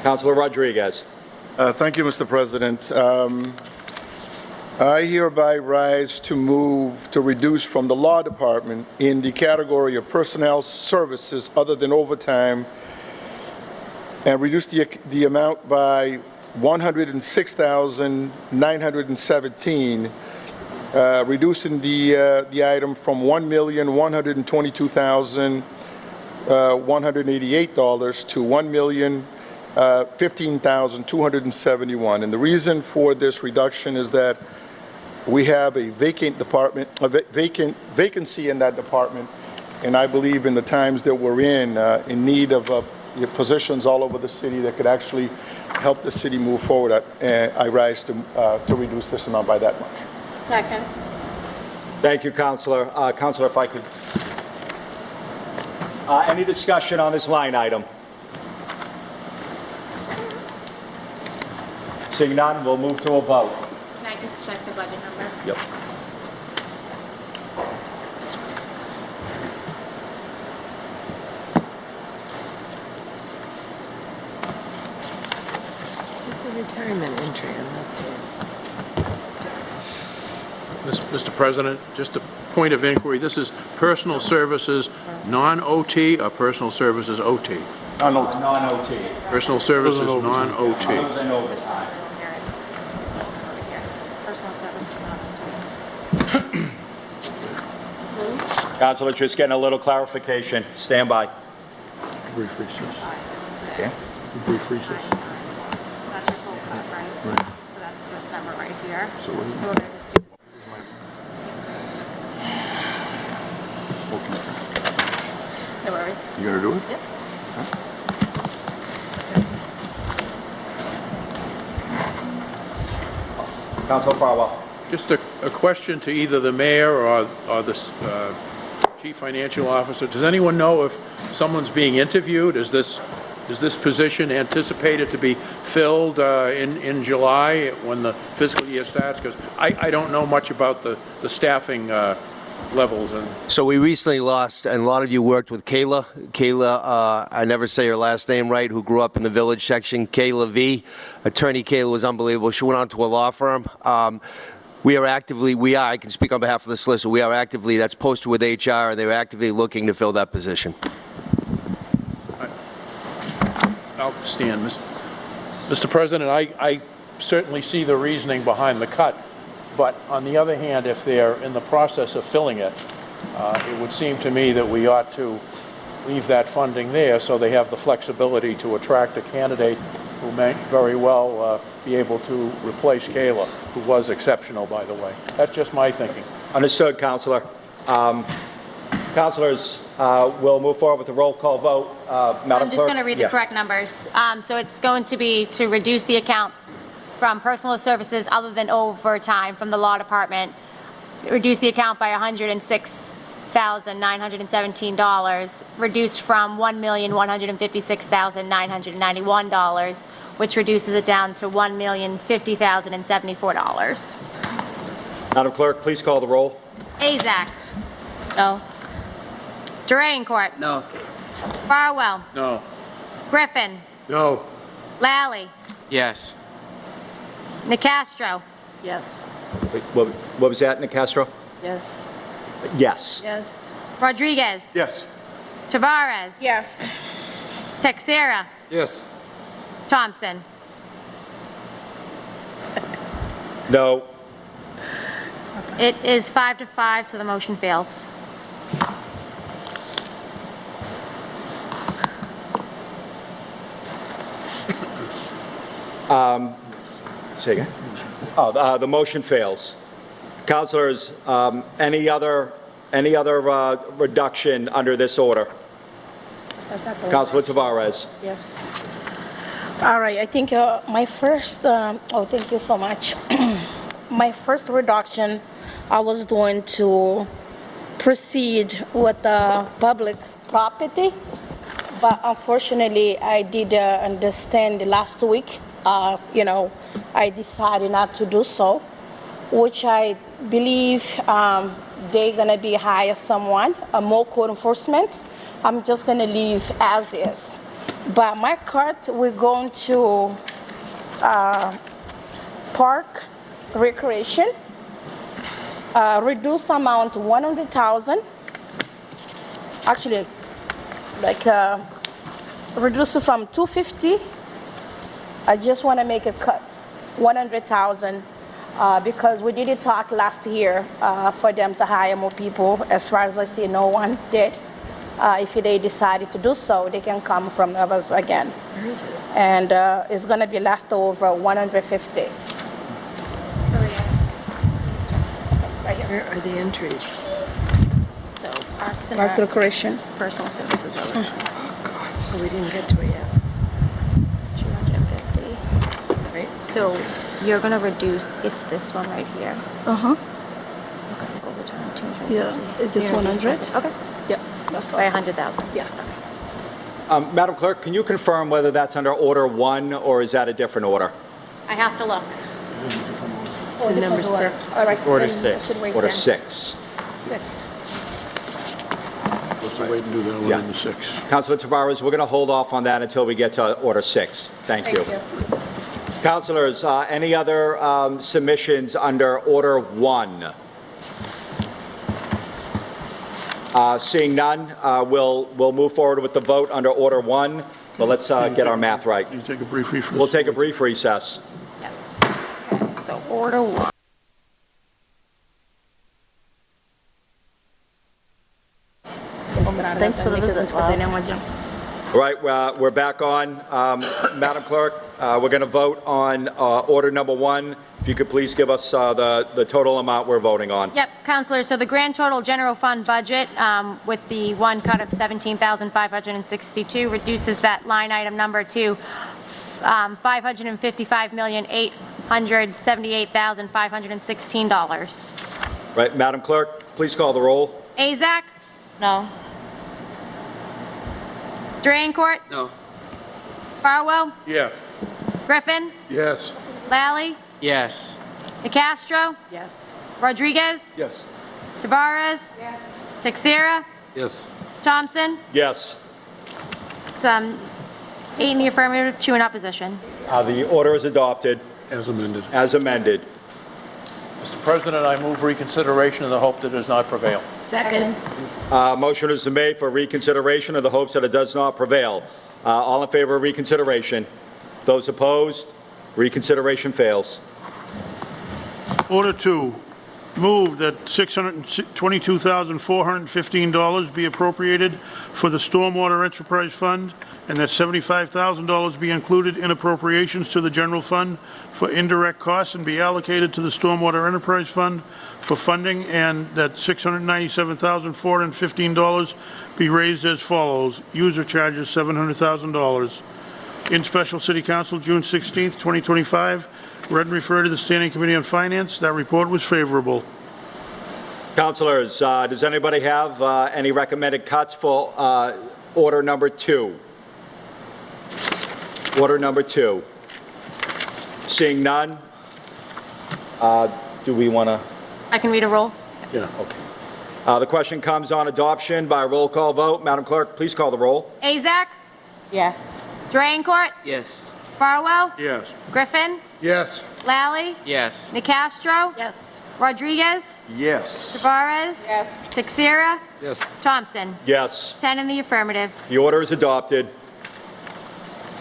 Councilor Rodriguez? Thank you, Mr. President. I hereby rise to move to reduce from the Law Department in the category of personnel services other than overtime and reduce the amount by $106,917, reducing the item from $1,122,188 to $1,015,271. And the reason for this reduction is that we have a vacancy in that department, and I believe in the times that we're in need of positions all over the city that could actually help the city move forward. I rise to reduce this amount by that much. Second. Thank you, Councilor. Councilor, if I could. Any discussion on this line item? Seeing none, we'll move to a vote. Can I just check the budget number? Yep. Just the retirement entry, and that's it. Mr. President, just a point of inquiry. This is personal services non-OT or personal services OT? Non-OT. Personal services non-OT. Other than overtime. Personal services, Councilor, just getting a little clarification. Stand by. Brief recess. Okay. Brief recess. So that's your full cut, right? So that's this number right here. So we're going to just do this. No worries. You gonna do it? Yep. Councilor Farwell. Just a question to either the mayor or the chief financial officer. Does anyone know if someone's being interviewed? Is this position anticipated to be filled in July when the fiscal year starts? Because I don't know much about the staffing levels. So we recently lost, and a lot of you worked with Kayla. Kayla, I never say her last name right, who grew up in the Village section. Kayla V. Attorney Kayla was unbelievable. She went on to a law firm. I can speak on behalf of the solicitor, that's posted with HR, and they're actively looking to fill that position. I'll stand, Mr. President. I certainly see the reasoning behind the cut, but on the other hand, if they're in the process of filling it, it would seem to me that we ought to leave that funding there so they have the flexibility to attract a candidate who may very well be able to replace Kayla, who was exceptional, by the way. That's just my thinking. Understood, Councilor. Councilors, we'll move forward with the roll call vote. Madam Clerk? I'm just going to read the correct numbers. So it's going to be to reduce the account from personal services other than overtime from the law department, reduce the account by $106,917, reduced from $1,156,991, which reduces it down to $1,050,074. Madam Clerk, please call the roll. Azak. No. Drayencourt. No. Farwell. No. Griffin. No. Lally. Yes. Nacastro. Yes. Wait, what was that, Nicastro? Yes. Yes. Yes. Rodriguez. Yes. Tavares. Yes. Texera. Yes. Thompson. No. It is 5-5, so the motion fails. Say again? Oh, the motion fails. Councilors, any other reduction under this order? Councilor Tavares. Yes. All right, I think my first, thank you so much. My first reduction, I was going to proceed with the public property, but unfortunately, I did understand last week, I decided not to do so, which I believe they're gonna be hire someone, more code enforcement. I'm just gonna leave as is. But my cart, we're going to park, recreation, reduce amount 100,000. Actually, reduce it from 250. I just want to make a cut, 100,000, because we did talk last year for them to hire more people. As far as I see, no one did. If they decided to do so, they can come from others again. Where is it? And it's going to be left over 150. Right here. Where are the entries? So Parks and Park Rec, recreation. Personal Services over there. Oh, we didn't get to it yet. 250. Right? So you're gonna reduce, it's this one right here. Uh-huh. Okay, overtime, 250. Yeah, it's just So you're 100. Okay, Yeah, that's all. by 100,000. Yeah. Madam Clerk, can you confirm whether that's under Order 1 or is that a different order? I have to look. It's in number 6. All right. Order then I 6. should wait Order then. 6. 6. Let's wait and do that one Yeah. in the 6. Councilor Tavares, we're going to hold off on that until we get to Order 6. Thank you. Councilors, any other submissions under Order 1? Seeing none, we'll move forward with the vote under Order 1, but let's get our math right. Can you take a brief recess? We'll take a brief recess. Okay, so order 1. Thanks for the visit, Bob. All right, we're back on. Madam Clerk, we're going to vote on Order number 1. If you could please give us the total amount we're voting on. Yep, Counselor, so the grand total general fund budget with the one cut of $17,562 reduces that line item number to $555,878,516. Right, Madam Clerk, please call the roll. Azak? No. Drayencourt? No. Farwell? Yeah. Griffin? Yes. Lally? Yes. DeCastro? Yes. Rodriguez? Yes. Tavares? Yes. Texera? Yes. Thompson? Yes. It's 8 in the affirmative, 2 in opposition. The order is adopted As amended. as amended. Mr. President, I move reconsideration in the hope that it does not prevail. Second. Motion is made for reconsideration in the hopes that it does not prevail. All in favor of reconsideration? Those opposed? Reconsideration fails. Order 2, move that $622,415 be appropriated for the Stormwater Enterprise Fund and that $75,000 be included in appropriations to the general fund for indirect costs and be allocated to the Stormwater Enterprise Fund for funding, and that $697,415 be raised as follows. User charges $700,000. In special City Council, June 16th, 2025. Read and referred to the Standing Committee on Finance. That report was favorable. Councilors, does anybody have any recommended cuts for Order number 2? Order number 2. Seeing none, do we want to? I can read a roll. Yeah. Okay. The question comes on adoption by roll call vote. Madam Clerk, please call the roll. Azak? Yes. Drayencourt? Yes. Farwell? Yes. Griffin? Yes. Lally? Yes. DeCastro? Yes. Rodriguez? Yes. Tavares? Yes. Texera? Yes. Thompson? Yes. 10 in the affirmative. The order is adopted.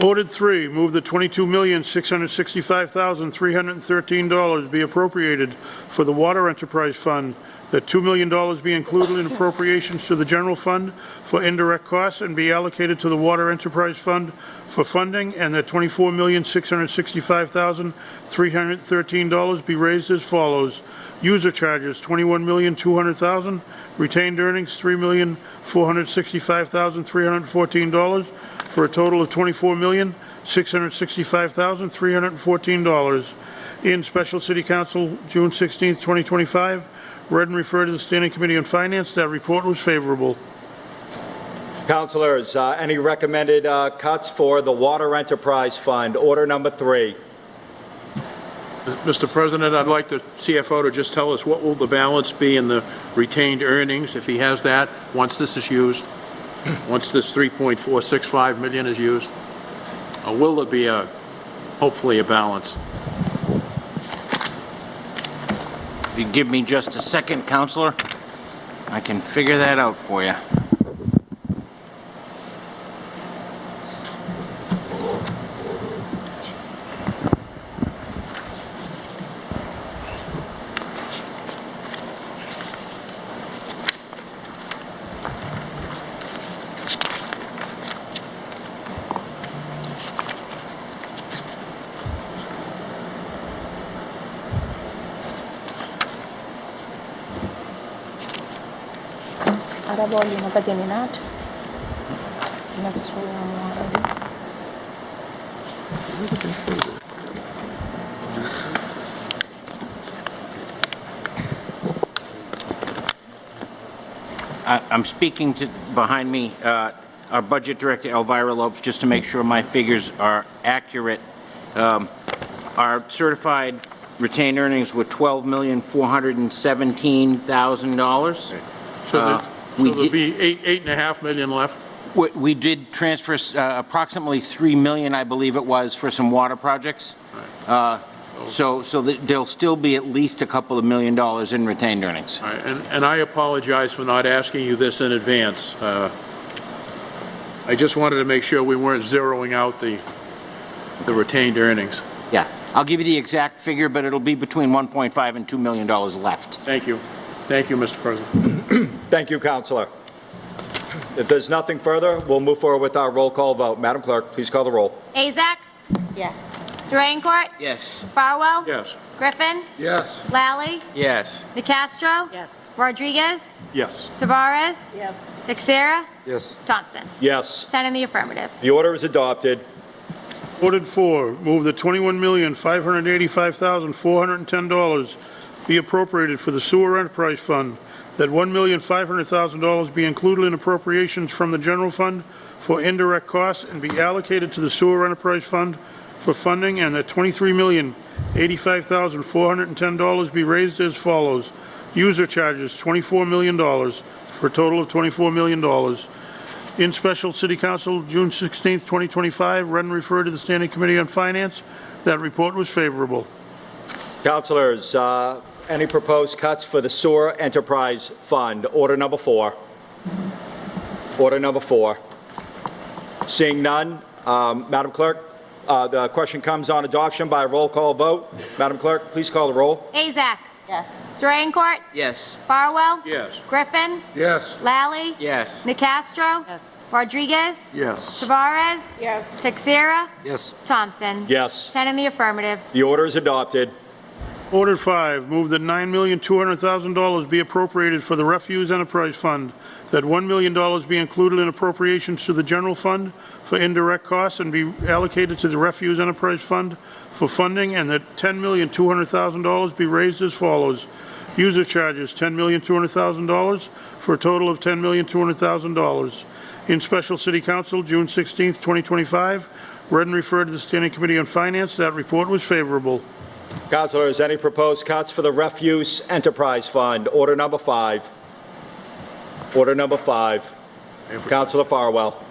Ordered 3, move the $22,665,313 be appropriated for the Water Enterprise Fund, that $2 million be included in appropriations to the general fund for indirect costs and be allocated to the Water Enterprise Fund for funding, and that $24,665,313 be raised as follows. User charges, $21,200,000. Retained earnings, $3,465,314, for a total of $24,665,314. In Special City Council, June 16, 2025, read and referred to the Standing Committee on Finance. That report was favorable. Councilors, any recommended cuts for the Water Enterprise Fund? Order number 3. Mr. President, I'd like the CFO to just tell us what will the balance be in the retained earnings, if he has that, once this is used, once this $3.465 million is used? Or will there be hopefully a balance? If you give me just a second, Counselor, I can figure that out for you. Ahora voglio una cateninato. I'm speaking to, behind me, our Budget Director, Elvira Lopes, just to make sure my figures are accurate. Our certified retained earnings were $12,417,000. So there'll be $8.5 million left? We did transfer approximately $3 million, I believe it was, for some water projects. So there'll still be at least a couple of $1 million in retained earnings. All right, and I apologize for not asking you this in advance. I just wanted to make sure we weren't zeroing out the retained earnings. Yeah, I'll give you the exact figure, but it'll be between $1.5 and $2 million left. Thank you. Thank you, Mr. President. Thank you, Counselor. If there's nothing further, we'll move forward with our roll call vote. Madam Clerk, please call the roll. Azak? Yes. Durancourt? Yes. Farwell? Yes. Griffin? Yes. Lally? Yes. Nicastro? Yes. Rodriguez? Yes. Tavares? Yes. Texera? Yes. Thompson? Yes. 10 in the affirmative. The order is adopted. Ordered 4, move the $21,585,410 be appropriated for the Sewer Enterprise Fund, that $1,500,000 be included in appropriations from the general fund for indirect costs and be allocated to the Sewer Enterprise Fund for funding, and that $23,085,410 be raised as follows. User charges, $24 million, for a total of $24 million. In Special City Council, June 16, 2025, read and referred to the Standing Committee on Finance. That report was favorable. Councilors, any proposed cuts for the Sewer Enterprise Fund? Order number 4. Order number 4. Seeing none, Madam Clerk, the question comes on adoption by roll call vote. Madam Clerk, please call the roll. Azak? Yes. Durancourt? Yes. Farwell? Yes. Griffin? Yes. Lally? Yes. Nicastro? Yes. Rodriguez? Yes. Tavares? Yes. Texera? Yes. Thompson? Yes. 10 in the affirmative. The order is adopted. Ordered 5, move that $9,200,000 be appropriated for the Refuse Enterprise Fund, that $1 million be included in appropriations to the general fund for indirect costs and be allocated to the Refuse Enterprise Fund for funding, and that $10,200,000 be raised as follows. User charges, $10,200,000, for a total of $10,200,000. In Special City Council, June 16, 2025, read and referred to the Standing Committee on Finance. That report was favorable. Councilors, any proposed cuts for the Refuse Enterprise Fund? Order number 5. Order number 5. Councilor Farwell.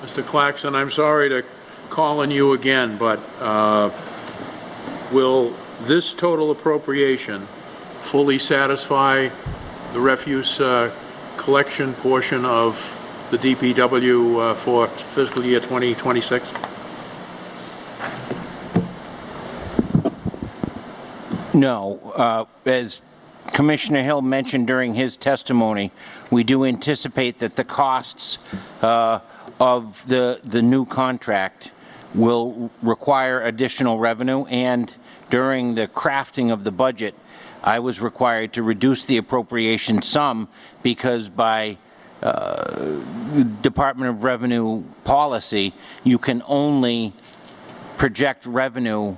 Mr. Claxon, I'm sorry to call on you again, but will this total appropriation fully satisfy the refuse collection portion of the DPW for fiscal year 2026? No. As Commissioner Hill mentioned during his testimony, we do anticipate that the costs of the new contract will require additional revenue, and during the crafting of the budget, I was required to reduce the appropriation sum because by Department of Revenue policy, you can only project revenue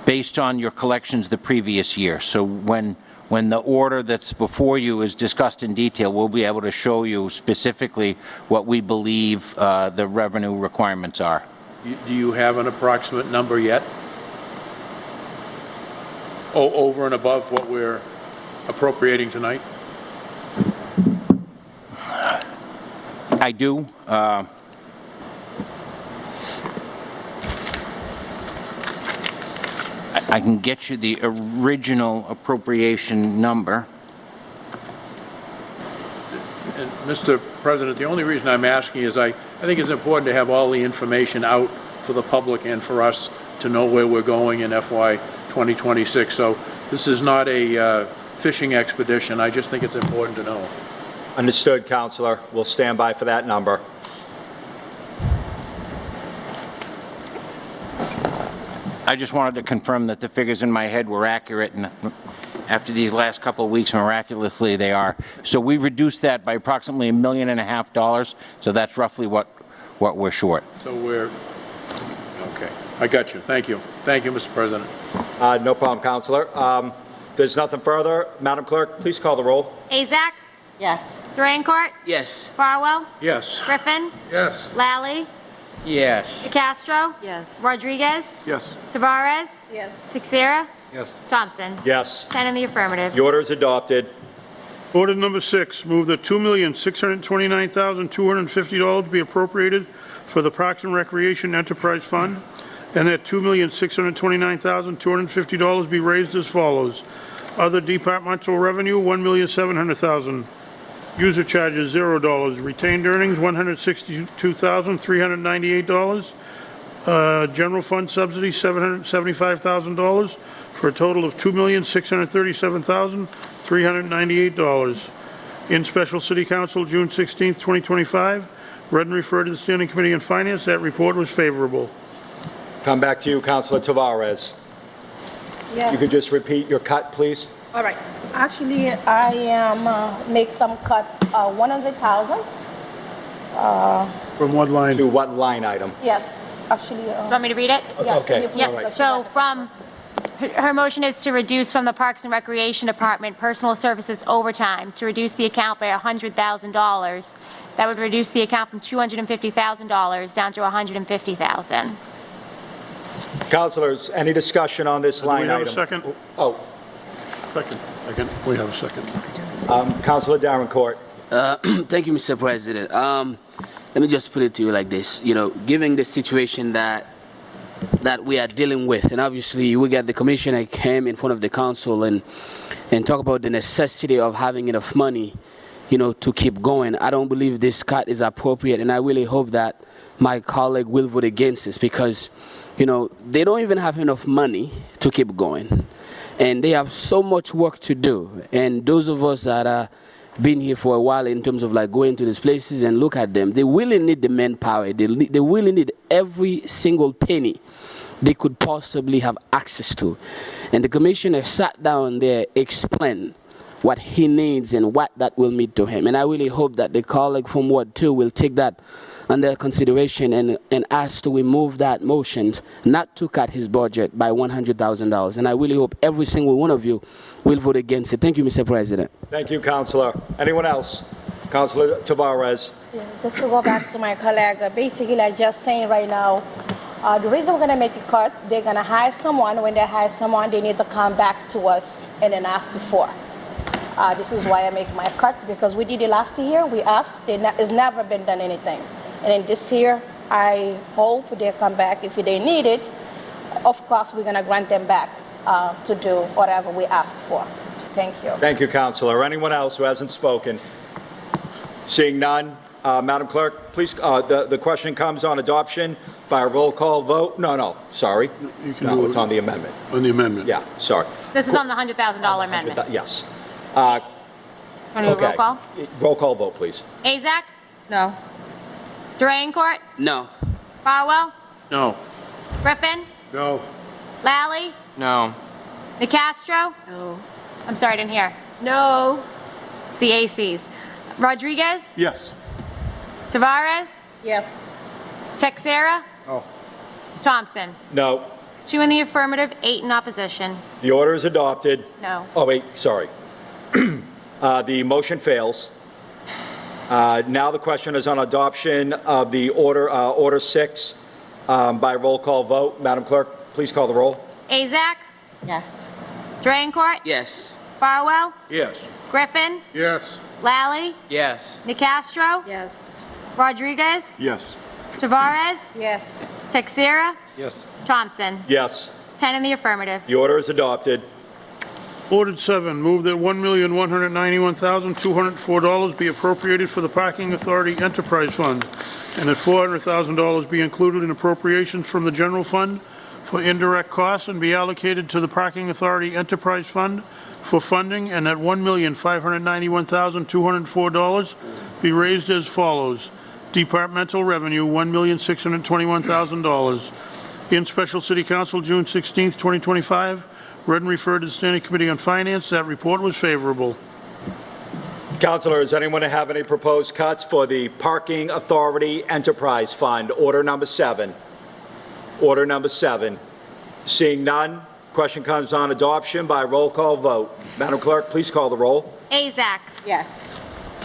based on your collections the previous year. So when the order that's before you is discussed in detail, we'll be able to show you specifically what we believe the revenue requirements are. Do you have an approximate number yet? Oh, over and above what we're appropriating tonight? I do. I can get you the original appropriation number. And Mr. President, the only reason I'm asking is I think it's important to have all the information out for the public and for us to know where we're going in FY 2026. So this is not a fishing expedition. I just think it's important to know. Understood, Counselor. We'll stand by for that number. I just wanted to confirm that the figures in my head were accurate, and after these last couple of weeks, miraculously, they are. So we reduced that by approximately $1.5 million, so that's roughly what we're short. So we're, okay. I got you. Thank you. Thank you, Mr. President. No problem, Counselor. There's nothing further. Madam Clerk, please call the roll. Azak? Yes. Durancourt? Yes. Farwell? Yes. Griffin? Yes. Lally? Yes. DeCastro? Yes. Rodriguez? Yes. Tavares? Yes. Texera? Yes. Thompson? Yes. 10 in the affirmative. The order is adopted. Order number 6, move that $2,629,250 be appropriated for the Parks and Recreation Enterprise Fund, and that $2,629,250 be raised as follows. Other departmental revenue, $1,700,000. User charges, $0. Retained earnings, $162,398. General fund subsidy, $775,000, for a total of $2,637,398. In special city council, June 16th, 2025. Read and referred to the Standing Committee on Finance. That report was favorable. Come back to you, Counselor Tavares. Yes. You could just repeat your cut, please? All right. Actually, I am make some cut, 100,000. From what line? To what line item? Yes, actually. You want me to read it? Yes, Okay, can you please all right. touch So it? from, her motion is to reduce from the Parks and Recreation Department personal services overtime, to reduce the account by $100,000. That would reduce the account from $250,000 down to $150,000. Counselors, any discussion on this Do line we item? have a second? Oh, Second. We have a second. Counselor Davenport. Thank you, Mr. President. Let me just put it to you like this. You know, given the situation that we are dealing with, and obviously we got the commissioner came in front of the council and talk about the necessity of having enough money, you know, to keep going. I don't believe this cut is appropriate, and I really hope that my colleague will vote against this because, you know, they don't even have enough money to keep going. And they have so much work to do. And those of us that are been here for a while in terms of like going to these places and look at them, they really need the manpower. They really need every single penny they could possibly have access to. And the commissioner sat down there, explained what he needs and what that will mean to him. And I really hope that the colleague from Ward 2 will take that under consideration and ask to remove that motion not to cut his budget by $100,000. And I really hope every single one of you will vote against it. Thank you, Mr. President. Thank you, Counselor. Anyone else? Counselor Tavares. Yeah, just to go back to my colleague, basically I just saying right now, the reason we're going to make a cut, they're going to hire someone. When they hire someone, they need to come back to us and then ask for. This is why I make my cut, because we did it last year. We asked. It's never been done anything. And then this year, I hope they come back. If they need it, of course, we're going to grant them back to do whatever we asked for. Thank you. Thank you, Counselor. Anyone else who hasn't spoken? Seeing none, Madam Clerk, please, the question comes on adoption by a roll call vote. No, sorry. You can No, do it's it on the amendment. on the amendment. Yeah, sorry. This is on the $100,000 amendment. Yes. Want to do a roll Okay. call? Roll call vote, please. Azak? No. Drayencourt? No. Farwell? No. Griffin? No. Lally? No. Nicastro? No. I'm sorry, I didn't hear. No. It's the ACs. Rodriguez? Yes. Tavares? Yes. Texera? No. Thompson? No. 2 in the affirmative, 8 in opposition. The order is adopted. No. Oh, wait, sorry. The motion fails. Now the question is on adoption of the Order 6 by roll call vote. Madam Clerk, please call the roll. Azak? Yes. Drayencourt? Yes. Farwell? Yes. Griffin? Yes. Lally? Yes. Nicastro? Yes. Rodriguez? Yes. Tavares? Yes. Texera? Yes. Thompson? Yes. 10 in the affirmative. The order is adopted. Ordered 7, move that $1,191,204 be appropriated for the Parking Authority Enterprise Fund, and that $400,000 be included in appropriations from the general fund for indirect costs and be allocated to the Parking Authority Enterprise Fund for funding, and that $1,591,204 be raised as follows. Departmental revenue, $1,621,000. In special city council, June 16th, 2025. Read and referred to the Standing Committee on Finance. That report was favorable. Councilor, does anyone have any proposed cuts for the Parking Authority Enterprise Fund? Order number 7. Order number 7. Seeing none, question comes on adoption by roll call vote. Madam Clerk, please call the roll. Azak? Yes.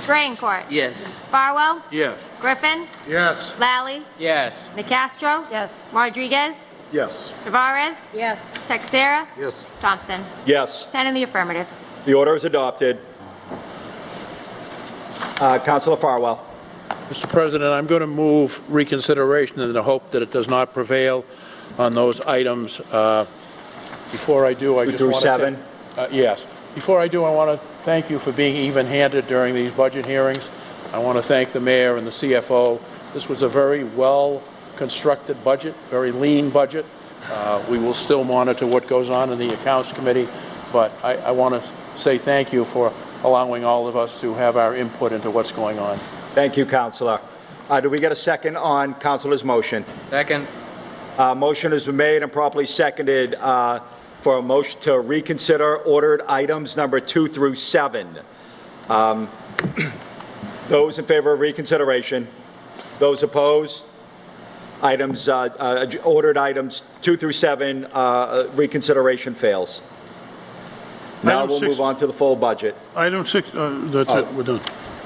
Drayencourt? Yes. Farwell? Yes. Griffin? Yes. Lally? Yes. Nicastro? Yes. Rodriguez? Yes. Tavares? Yes. Texera? Yes. Thompson? Yes. 10 in the affirmative. The order is adopted. Councilor Farwell. Mr. President, I'm going to move reconsideration in the hope that it does not prevail on those items. Before I do, I just Through want to... 7? Yes. Before I do, I want to thank you for being even-handed during these budget hearings. I want to thank the mayor and the CFO. This was a very well-constructed budget, very lean budget. We will still monitor what goes on in the Accounts Committee, but I want to say thank you for allowing all of us to have our input into what's going on. Thank you, Councilor. Do we get a second on Councilor's motion? Second. Motion has been made and properly seconded for a motion to reconsider ordered items number 2 through 7. Those in favor of reconsideration? Those opposed? Items, ordered items 2 through 7, reconsideration fails. Now Item we'll 6 move on to the full budget. Item 6, that's it, we're done.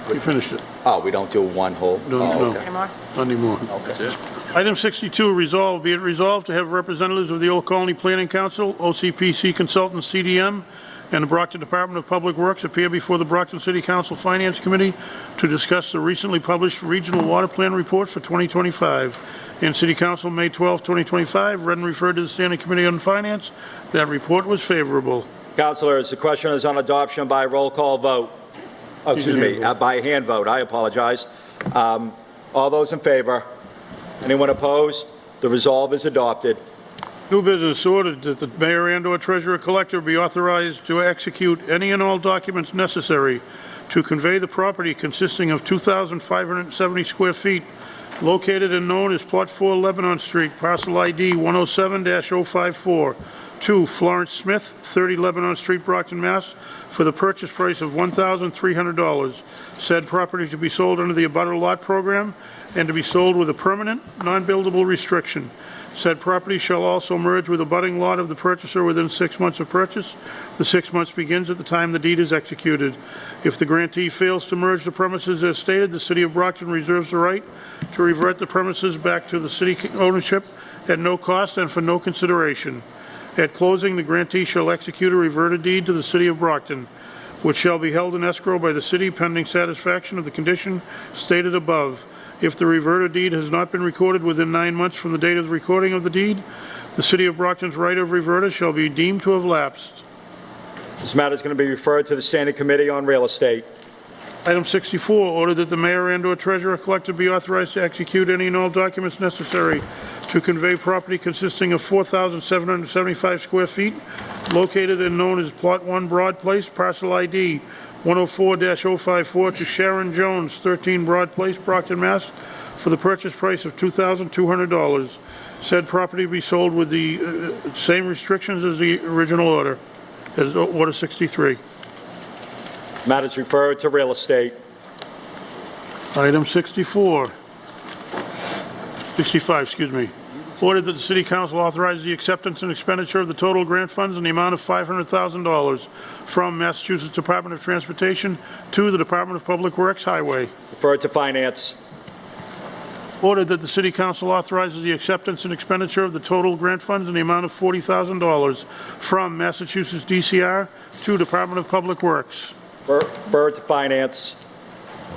We finished it. Oh, we don't do one whole? No, Oh, no. okay. Any more? Not anymore. That's it. Item 62, resolved, be it resolved to have representatives of the Old Colony Planning Council, OCPC Consultants, CDM, and the Brockton Department of Public Works appear before the Brockton City Council Finance Committee to discuss the recently published Regional Water Plan Report for 2025. In City Council, May 12, 2025, read and referred to the Standing Committee on Finance. That report was favorable. Councilors, the question is on adoption by roll call vote. Oh, excuse me, by hand vote. I apologize. All those in favor? Anyone opposed? The resolve is adopted. New business ordered that the mayor and/or treasurer collector be authorized to execute any and all documents necessary to convey the property consisting of 2,570 square feet located and known as Plot 4 Lebanon Street, parcel ID 107-054, to Florence Smith, 30 Lebanon Street, Brockton, Mass., for the purchase price of $1,300. Said property to be sold under the abutter lot program and to be sold with a permanent, non-buildable restriction. Said property shall also merge with a budding lot of the purchaser within 6 months of purchase. The 6 months begins at the time the deed is executed. If the grantee fails to merge the premises as stated, the City of Brockton reserves the right to revert the premises back to the city ownership at no cost and for no consideration. At closing, the grantee shall execute a reverted deed to the City of Brockton, which shall be held in escrow by the city pending satisfaction of the condition stated above. If the reverted deed has not been recorded within 9 months from the date of the recording of the deed, the City of Brockton's right of reverter shall be deemed to have lapsed. This matter is going to be referred to the Standing Committee on Real Estate. Item 64, order that the mayor and/or treasurer collector be authorized to execute any and all documents necessary to convey property consisting of 4,775 square feet located and known as Plot 1 Broad Place, parcel ID 104-054 to Sharon Jones, 13 Broad Place, Brockton, Mass., for the purchase price of $2,200. Said property be sold with the same restrictions as the original order, as Order 63. Matters referred to real estate. Item 65, excuse me. Ordered that the City Council authorize the acceptance and expenditure of the total grant funds in the amount of $500,000 from Massachusetts Department of Transportation to the Department of Public Works Highway. Referred to finance. Ordered that the City Council authorizes the acceptance and expenditure of the total grant funds in the amount of $40,000 from Massachusetts DCR to Department of Public Works. Referred to finance.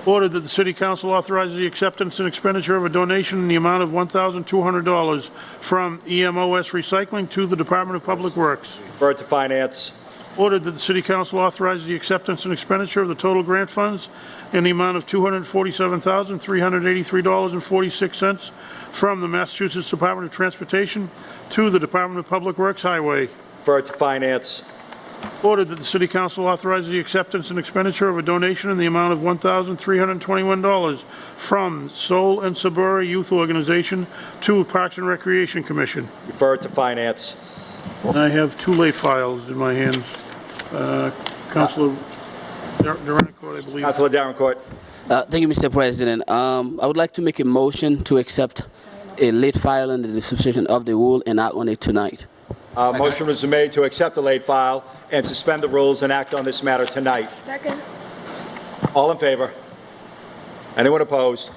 Ordered that the City Council authorizes the acceptance and expenditure of a donation in the amount of $1,200 from EMOS Recycling to the Department of Public Works. Referred to finance. Ordered that the City Council authorizes the acceptance and expenditure of the total grant funds in the amount of $247,383.46 from the Massachusetts Department of Transportation to the Department of Public Works Highway. Referred to finance. Ordered that the City Council authorizes the acceptance and expenditure of a donation in the amount of $1,321 from Soul and Sabura Youth Organization to Parks and Recreation Commission. Referred to finance. And I have two late files in my hands. Councilor Duranicourt, I believe. Councilor Darrencourt. Thank you, Mr. President. I would like to make a motion to accept a late file under the suspension of the rule and act on it tonight. Motion was made to accept the late file and suspend the rules and act on this matter tonight. Second. All in favor? Anyone opposed?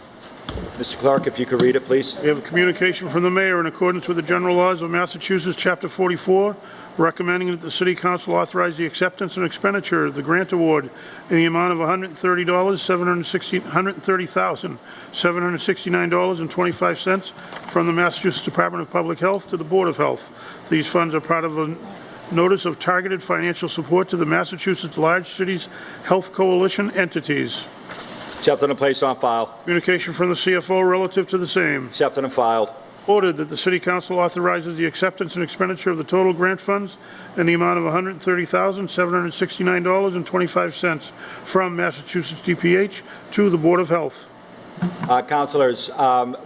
Mr. Clerk, if you could read it, please. We have a communication from the mayor in accordance with the general laws of Massachusetts, Chapter 44, recommending that the City Council authorize the acceptance and expenditure of the grant award in the amount of $130,769.25 from the Massachusetts Department of Public Health to the Board of Health. These funds are part of a notice of targeted financial support to the Massachusetts Large Cities Health Coalition entities. Accepted and placed on file. Communication from the CFO relative to the same. Accepted and filed. Ordered that the City Council authorizes the acceptance and expenditure of the total grant funds in the amount of $130,769.25 from Massachusetts DPH to the Board of Health. Councilors,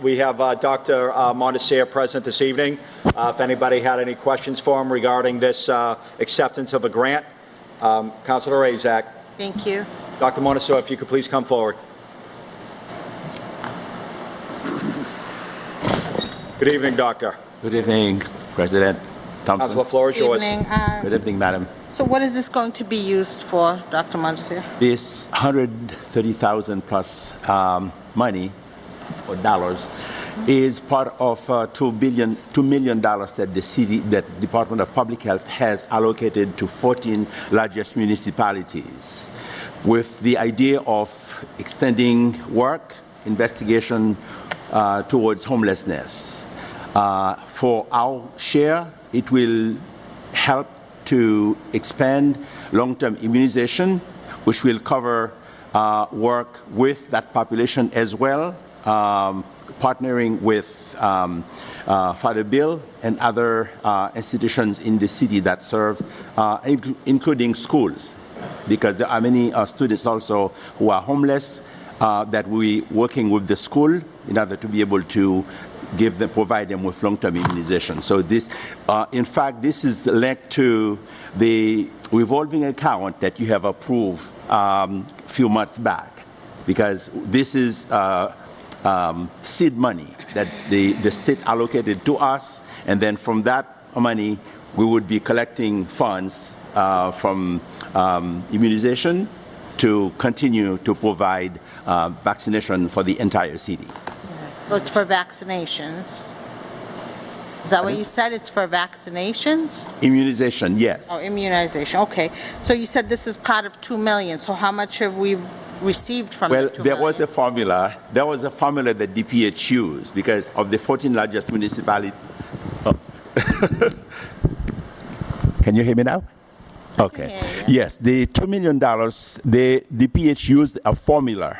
we have Dr. Montesir present this evening. If anybody had any questions for him regarding this acceptance of a grant, Councilor Azak. Thank you. Dr. Montesir, if you could please come forward. Good evening, Doctor. Good evening, President Thompson. Councilor, floor is yours. Evening. Good evening, Madam. So what is this going to be used for, Dr. Montesir? This 130,000 plus money or dollars is part of $2 million that the city, that Department of Public Health has allocated to 14 largest municipalities, with the idea of extending work, investigation towards homelessness. For our share, it will help to expand long-term immunization, which will cover work with that population as well, partnering with Father Bill and other institutions in the city that serve, including schools, because there are many students also who are homeless that we're working with the school in order to be able to provide them with long-term immunization. So this, in fact, this is linked to the revolving account that you have approved a few months back, because this is seed money that the state allocated to us, and then from that money, we would be collecting funds from immunization to continue to provide vaccination for the entire city. So it's for vaccinations. Is that what you said? It's for vaccinations? Immunization, yes. Oh, immunization, okay. So you said this is part of 2 million, so how much have we received from the 2 million? Well, there was a formula that DPH used because of the 14 largest municipalities. Oh. Can you hear me now? Okay. Yes, the $2 million, the DPH used a formula,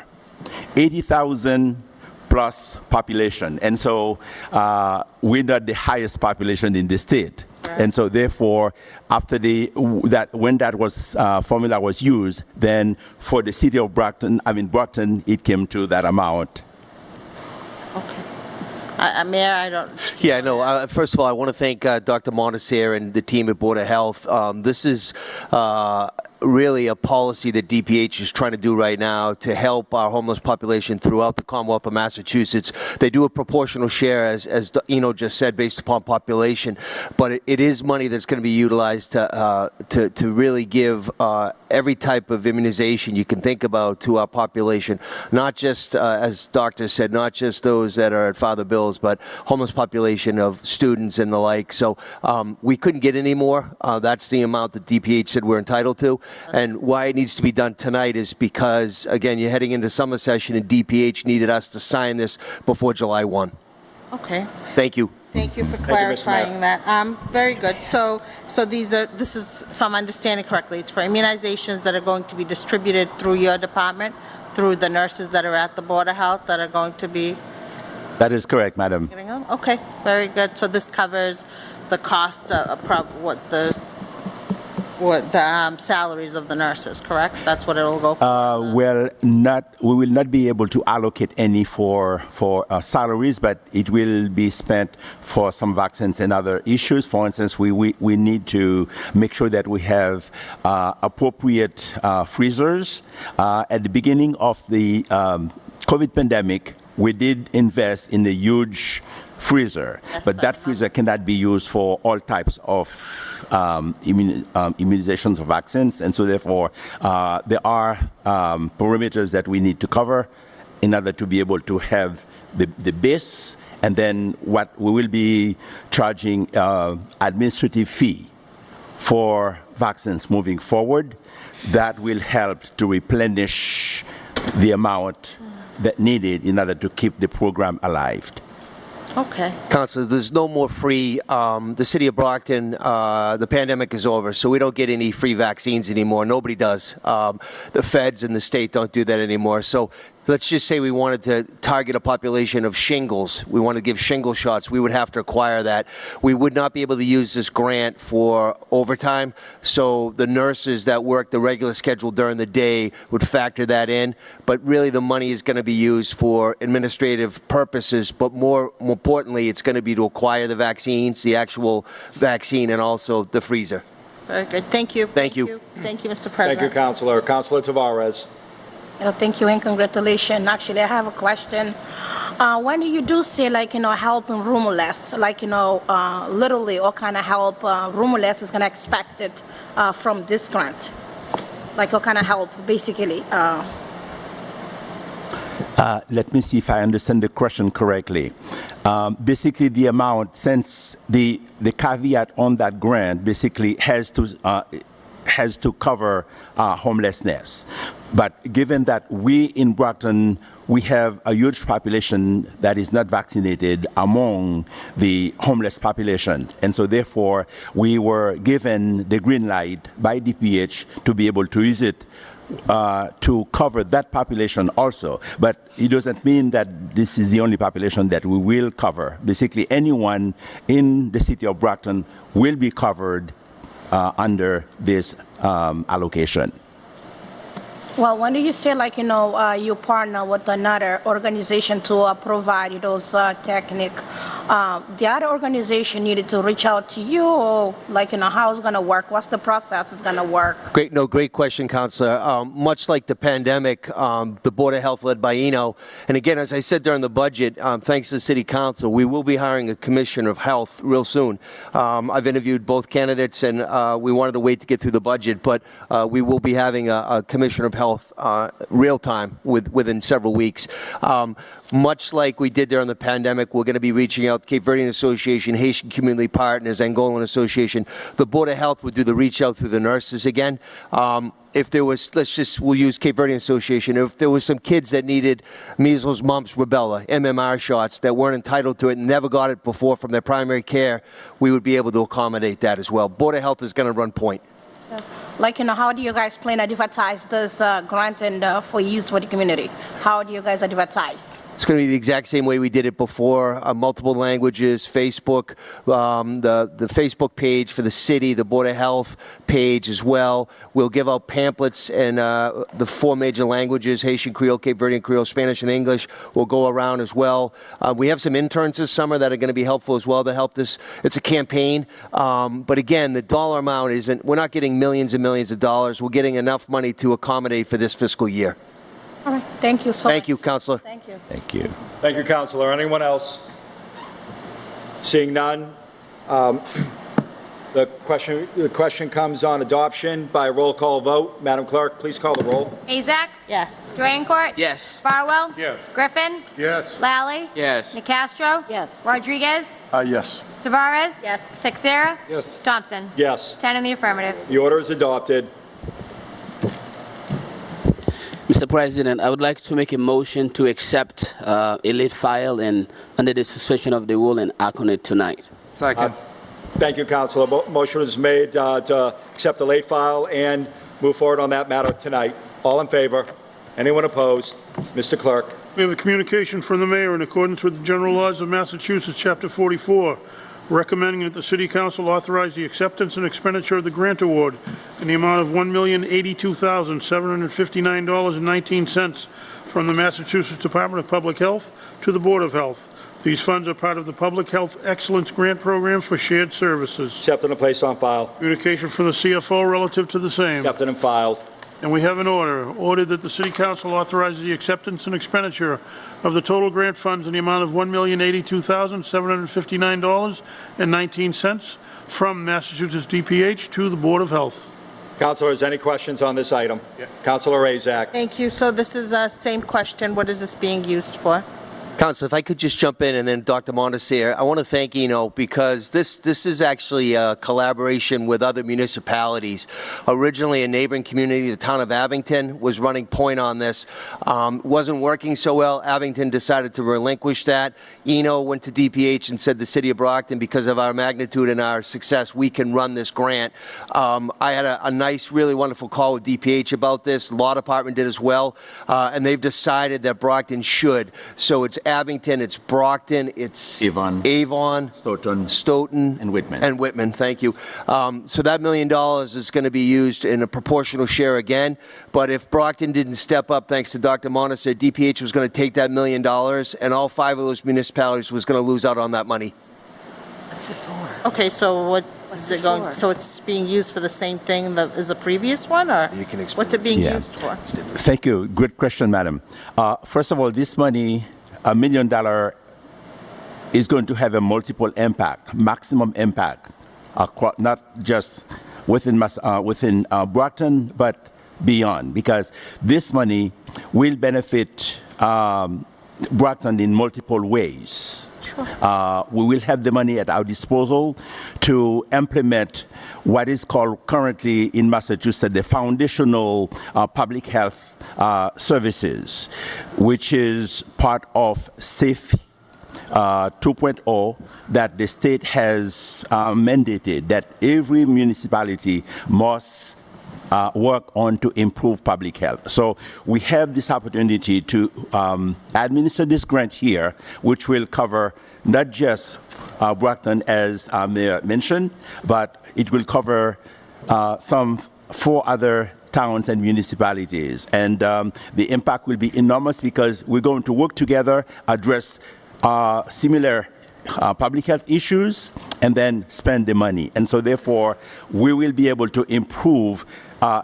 80,000 plus population. And so we're not the highest population in the state. Right. And so therefore, after when that was formula was used, then for the city of Brockton, Brockton, it came to that amount. Okay. Mayor, I don't... Yeah, no, first of all, I want to thank Dr. Montesir and the team at Board of Health. This is really a policy that DPH is trying to do right now to help our homeless population throughout the Commonwealth of Massachusetts. They do a proportional share, as Eno just said, based upon population, but it is money that's going to be utilized to really give every type of immunization you can think about to our population, not just, as Doctor said, not just those that are at Father Bill's, but homeless population of students and the like. So we couldn't get any more. That's the amount that DPH said we're entitled to. And why it needs to be done tonight is because, again, you're heading into summer session and DPH needed us to sign this before July 1. Okay. Thank you. Thank you for clarifying that. Very good. So this is, if I'm understanding correctly, it's for immunizations that are going to be distributed through your department, through the nurses that are at the Board of Health that are going to be... That is correct, madam. Okay, very good. So this covers the cost of what the salaries of the nurses, correct? That's what it'll go for? Well, we will not be able to allocate any for salaries, but it will be spent for some vaccines and other issues. For instance, we need to make sure that we have appropriate freezers. At the beginning of the COVID pandemic, we did invest in a huge freezer, but that freezer cannot be used for all types of immunizations or vaccines, and so therefore there are parameters that we need to cover in order to be able to have the base, and then what we will be charging administrative fee for vaccines moving forward. That will help to replenish the amount that needed in order to keep the program alive. Okay. Councilor, there's no more free, the city of Brockton, the pandemic is over, so we don't get any free vaccines anymore. Nobody does. The feds and the state don't do that anymore. So let's just say we wanted to target a population of shingles. We want to give shingle shots. We would have to acquire that. We would not be able to use this grant for overtime. So the nurses that work the regular schedule during the day would factor that in. But really the money is going to be used for administrative purposes. But more importantly, it's going to be to acquire the vaccines, the actual vaccine, and also the freezer. Very good. Thank you. Thank you. Thank you, Mr. President. Thank you, Councilor. Councilor Tavares. Thank you and congratulations. Actually, I have a question. When you do say, helping roomless, literally what kind of help roomless is going to expect it from this grant? Like what kind of help, basically? Let me see if I understand the question correctly. Basically, the amount, since the caveat on that grant basically has to cover homelessness. But given that we in Brockton, we have a huge population that is not vaccinated among the homeless population. And so therefore, we were given the green light by DPH to be able to use it to cover that population also. But it doesn't mean that this is the only population that we will cover. Basically, anyone in the city of Brockton will be covered under this allocation. Well, when you say, you partner with another organization to provide those techniques, the other organization needed to reach out to you, or how it's going to work? What's the process is going to work? Great question, Councilor. Much like the pandemic, the Board of Health led by Eno, and again, as I said during the budget, thanks to the City Council, we will be hiring a Commissioner of Health real soon. I've interviewed both candidates, and we wanted to wait to get through the budget, but we will be having a Commissioner of Health real time within several weeks. Much like we did during the pandemic, we're going to be reaching out to Cape Verdean Association, Haitian Community Partners, Angolan Association. The Board of Health would do the reach out through the nurses again. If there was, we'll use Cape Verdean Association. If there was some kids that needed measles, mumps, rubella, MMR shots that weren't entitled to it and never got it before from their primary care, we would be able to accommodate that as well. Board of Health is going to run point. Like, how do you guys plan to advertise this grant and for use for the community? How do you guys advertise? It's going to be the exact same way we did it before, multiple languages, Facebook, the Facebook page for the city, the Board of Health page as well. We'll give out pamphlets in the 4 major languages, Haitian Creole, Cape Verdean Creole, Spanish, and English. Will go around as well. We have some interns this summer that are going to be helpful as well to help this. It's a campaign, but again, the dollar amount isn't, we're not getting millions and millions of dollars. We're getting enough money to accommodate for this fiscal year. All right, thank you so much. Thank you, Councilor. Thank you. Thank you. Thank you, Councilor. Anyone else? Seeing none, the question comes on adoption by a roll call vote. Madam Clerk, please call the roll. Azak? Yes. Durancourt? Yes. Farwell? Yes. Griffin? Yes. Lally? Yes. Nicastro? Yes. Rodriguez? Yes. Tavares? Yes. Texera? Yes. Thompson? Yes. 10 in the affirmative. The order is adopted. Mr. President, I would like to make a motion to accept a late file and under the suspension of the rule and act on it tonight. Second. Thank you, Councilor. Motion is made to accept the late file and move forward on that matter tonight. All in favor? Anyone opposed? Mr. Clerk. We have a communication from the mayor in accordance with the general laws of Massachusetts, Chapter 44, recommending that the City Council authorize the acceptance and expenditure of the grant award in the amount of $1,082,759.19 from the Massachusetts Department of Public Health to the Board of Health. These funds are part of the Public Health Excellence Grant Program for Shared Services. Accepted and placed on file. Communication from the CFO relative to the same. Accepted and filed. And we have an order. Ordered that the City Council authorizes the acceptance and expenditure of the total grant funds in the amount of $1,082,759.19 from Massachusetts DPH to the Board of Health. Councilors, any questions on this item? Councilor Azak. Thank you. So this is the same question. What is this being used for? Council, if I could just jump in, and then Dr. Montesir, I want to thank Eno because this is actually a collaboration with other municipalities. Originally, a neighboring community, the town of Abington, was running point on this. Wasn't working so well. Abington decided to relinquish that. Eno went to DPH and said the city of Brockton, because of our magnitude and our success, we can run this grant. I had a nice, really wonderful call with DPH about this. Law department did as well, and they've decided that Brockton should. So it's Abington, it's Brockton, it's Avon, Stoughton, and Whitman. And Whitman, thank you. So that $1 million is going to be used in a proportional share again. But if Brockton didn't step up, thanks to Dr. Montesir, DPH was going to take that $1 million, and all 5 of those municipalities was going to lose out on that money. What's it for? Okay, so what is it going, so it's being used for the same thing as the previous one, or You can explain. what's it being Yeah. used for? Thank you. Good question, madam. First of all, this money, $1 million, is going to have a multiple impact, maximum impact, not just within Brockton, but beyond, because this money will benefit Brockton in multiple ways. We will have the money at our disposal to implement what is called currently in Massachusetts the foundational public health services, which is part of SAFE 2.0 that the state has mandated that every municipality must work on to improve public health. So we have this opportunity to administer this grant here, which will cover not just Brockton, as Mayor mentioned, but it will cover some 4 other towns and municipalities. And the impact will be enormous because we're going to work together, address similar public health issues, and then spend the money. And so therefore, we will be able to improve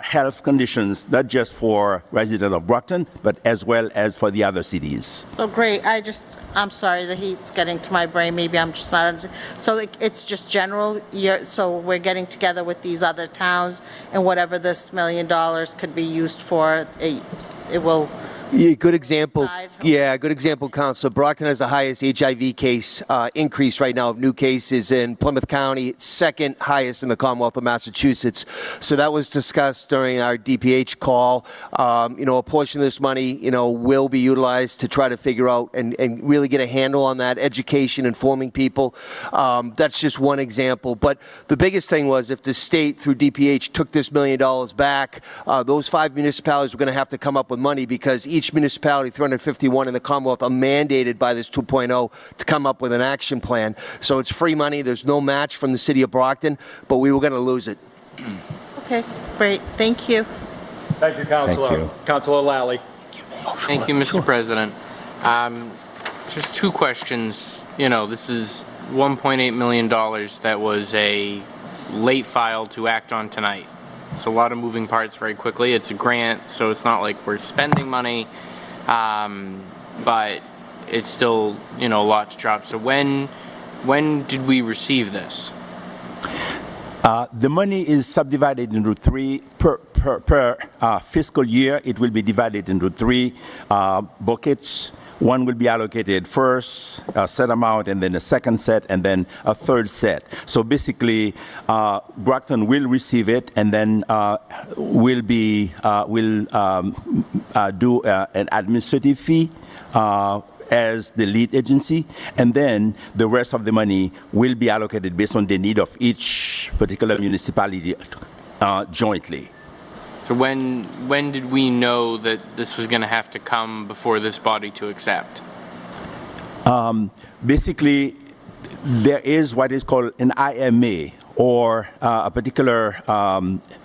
health conditions, not just for residents of Brockton, but as well as for the other cities. Oh, great. I'm sorry, the heat's getting to my brain. Maybe I'm just not understanding. So it's just general, so we're getting together with these other towns, and whatever this $1 million could be used for, it will Yeah, good example. Side. Yeah, good example, Councilor. Brockton has the highest HIV case increase right now of new cases in Plymouth County, second highest in the Commonwealth of Massachusetts. So that was discussed during our DPH call. A portion of this money, will be utilized to try to figure out and really get a handle on that education, informing people. That's just one example. But the biggest thing was if the state through DPH took this $1 million back, those 5 municipalities were going to have to come up with money because each municipality, 351 in the Commonwealth, are mandated by this 2.0 to come up with an action plan. So it's free money. There's no match from the city of Brockton, but we were going to lose it. Okay, great, thank you. Thank you, Councilor. Thank you. Councilor Lally. Thank you, Mr. President. Just two questions. This is $1.8 million that was a late file to act on tonight. It's a lot of moving parts very quickly. It's a grant, so it's not like we're spending money, but it's still, a lot to drop. So when did we receive this? The money is subdivided into three per fiscal year. It will be divided into three buckets. One will be allocated first, a set amount, and then a second set, and then a third set. So basically, Brockton will receive it, and then will do an administrative fee as the lead agency, and then the rest of the money will be allocated based on the need of each particular municipality jointly. So when did we know that this was going to have to come before this body to accept? Basically, there is what is called an IMA, or a particular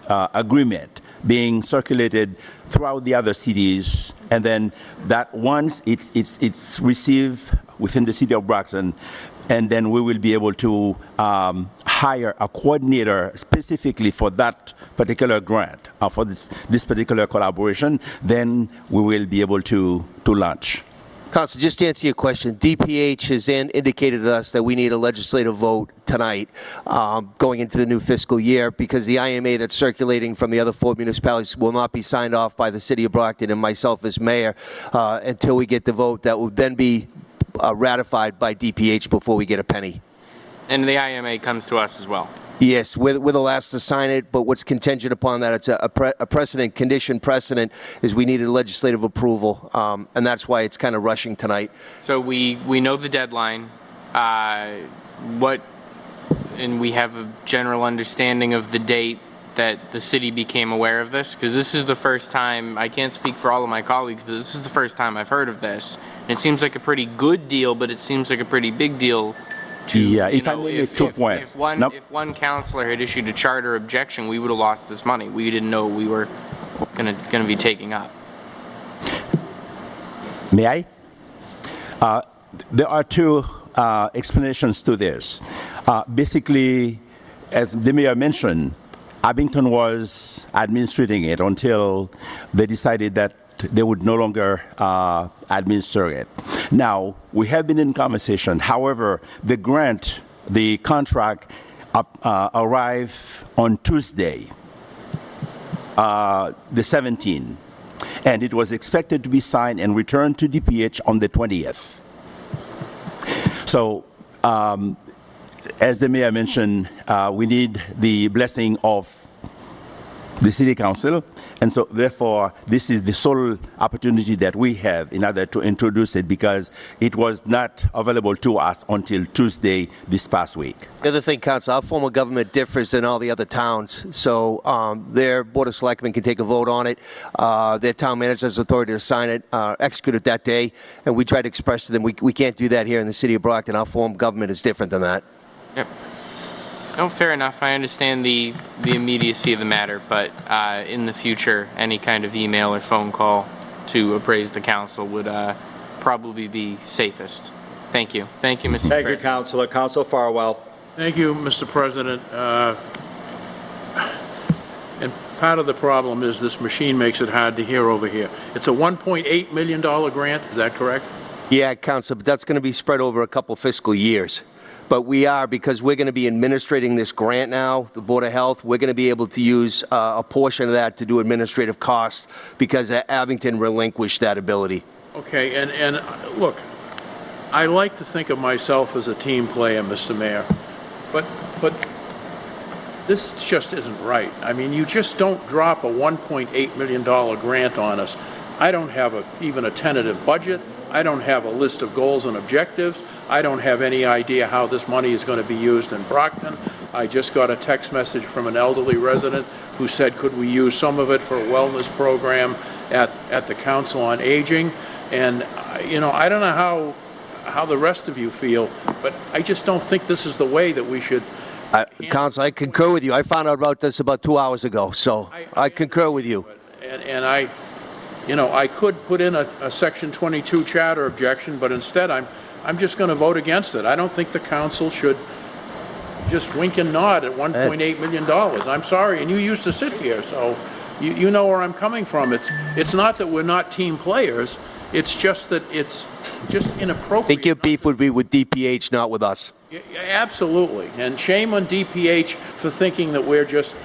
agreement being circulated throughout the other cities, and then that once it's received within the city of Brockton, and then we will be able to hire a coordinator specifically for that particular grant, for this particular collaboration, then we will be able to launch. Council, just to answer your question, DPH has indicated to us that we need a legislative vote tonight going into the new fiscal year because the IMA that's circulating from the other 4 municipalities will not be signed off by the city of Brockton and myself as mayor until we get the vote that will then be ratified by DPH before we get a penny. And the IMA comes to us as well. Yes, we're the last to sign it, but what's contingent upon that, it's a precedent, condition precedent, is we needed legislative approval, and that's why it's kind of rushing tonight. So we know the deadline. And we have a general understanding of the date that the city became aware of this? Because this is the first time, I can't speak for all of my colleagues, but this is the first time I've heard of this. And it seems like a pretty good deal, but it seems like a pretty big deal. If I may make 2 points. If one councillor had issued a charter objection, we would have lost this money. We didn't know we were going to be taking up. May I? There are 2 explanations to this. Basically, as the mayor mentioned, Abington was administrating it until they decided that they would no longer administer it. Now, we have been in conversation. However, the grant, the contract arrived on Tuesday, the 17th, and it was expected to be signed and returned to DPH on the 20th. So, as the mayor mentioned, we need the blessing of the City Council, and so therefore this is the sole opportunity that we have in order to introduce it because it was not available to us until Tuesday this past week. The other thing, Council, our form of government differs than all the other towns, so their Board of Selectmen can take a vote on it, their town manager has authority to sign it, execute it that day, and we try to express to them we can't do that here in the City of Brockton. Our form of government is different than that. Yep. No, fair enough. I understand the immediacy of the matter, but in the future, any kind of email or phone call to appraise the council would probably be safest. Thank you. Thank you, Mr. President. Thank you, Councilor. Councilor Farwell. Thank you, Mr. President. And part of the problem is this machine makes it hard to hear over here. It's a $1.8 million grant, is that correct? Yeah, Council, but that's going to be spread over a couple fiscal years. But we are, because we're going to be administrating this grant now, the Board of Health, we're going to be able to use a portion of that to do administrative costs because Abington relinquished that ability. Okay, and look, I like to think of myself as a team player, Mr. Mayor, but this just isn't right. I mean, you just don't drop a $1.8 million grant on us. I don't have even a tentative budget. I don't have a list of goals and objectives. I don't have any idea how this money is going to be used in Brockton. I just got a text message from an elderly resident who said, could we use some of it for a wellness program at the Council on Aging? And, you know, I don't know how the rest of you feel, but I just don't think this is the way that we should. Council, I concur with you. I found out about this about 2 hours ago, so I concur with you. And I could put in a Section 22 charter objection, but instead I'm just going to vote against it. I don't think the council should just wink and nod at $1.8 million. I'm sorry, and you used to sit here, so you know where I'm coming from. It's not that we're not team players. It's just that it's just inappropriate. I think your beef would be with DPH, not with us. Yeah, absolutely, and shame on DPH for thinking that we're just,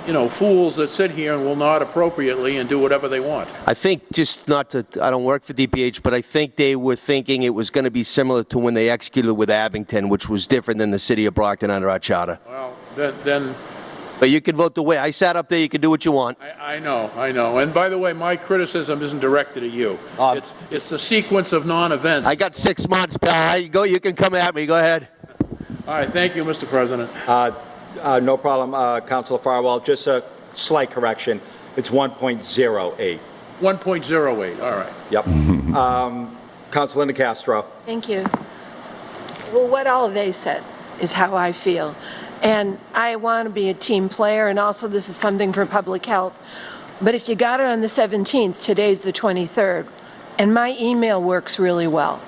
you know, fools that sit here and will nod appropriately and do whatever they want. I think, just not to, I don't work for DPH, but I think they were thinking it was going to be similar to when they executed with Abington, which was different than the city of Brockton under our charter. Well, then But you can vote the way. I sat up there, you can do what you want. I know. And by the way, my criticism isn't directed at you. It's the sequence of non-events. I got 6 months, pal. You can come at me. Go ahead. All right, thank you, Mr. President. No problem, Councilor Farwell. Just a slight correction. It's 1.08. 1.08, all right. Yep. Councilor Castro. Thank you. Well, what all they said is how I feel. And I want to be a team player, and also this is something for public health. But if you got it on the 17th, today's the 23rd, and my email works really well.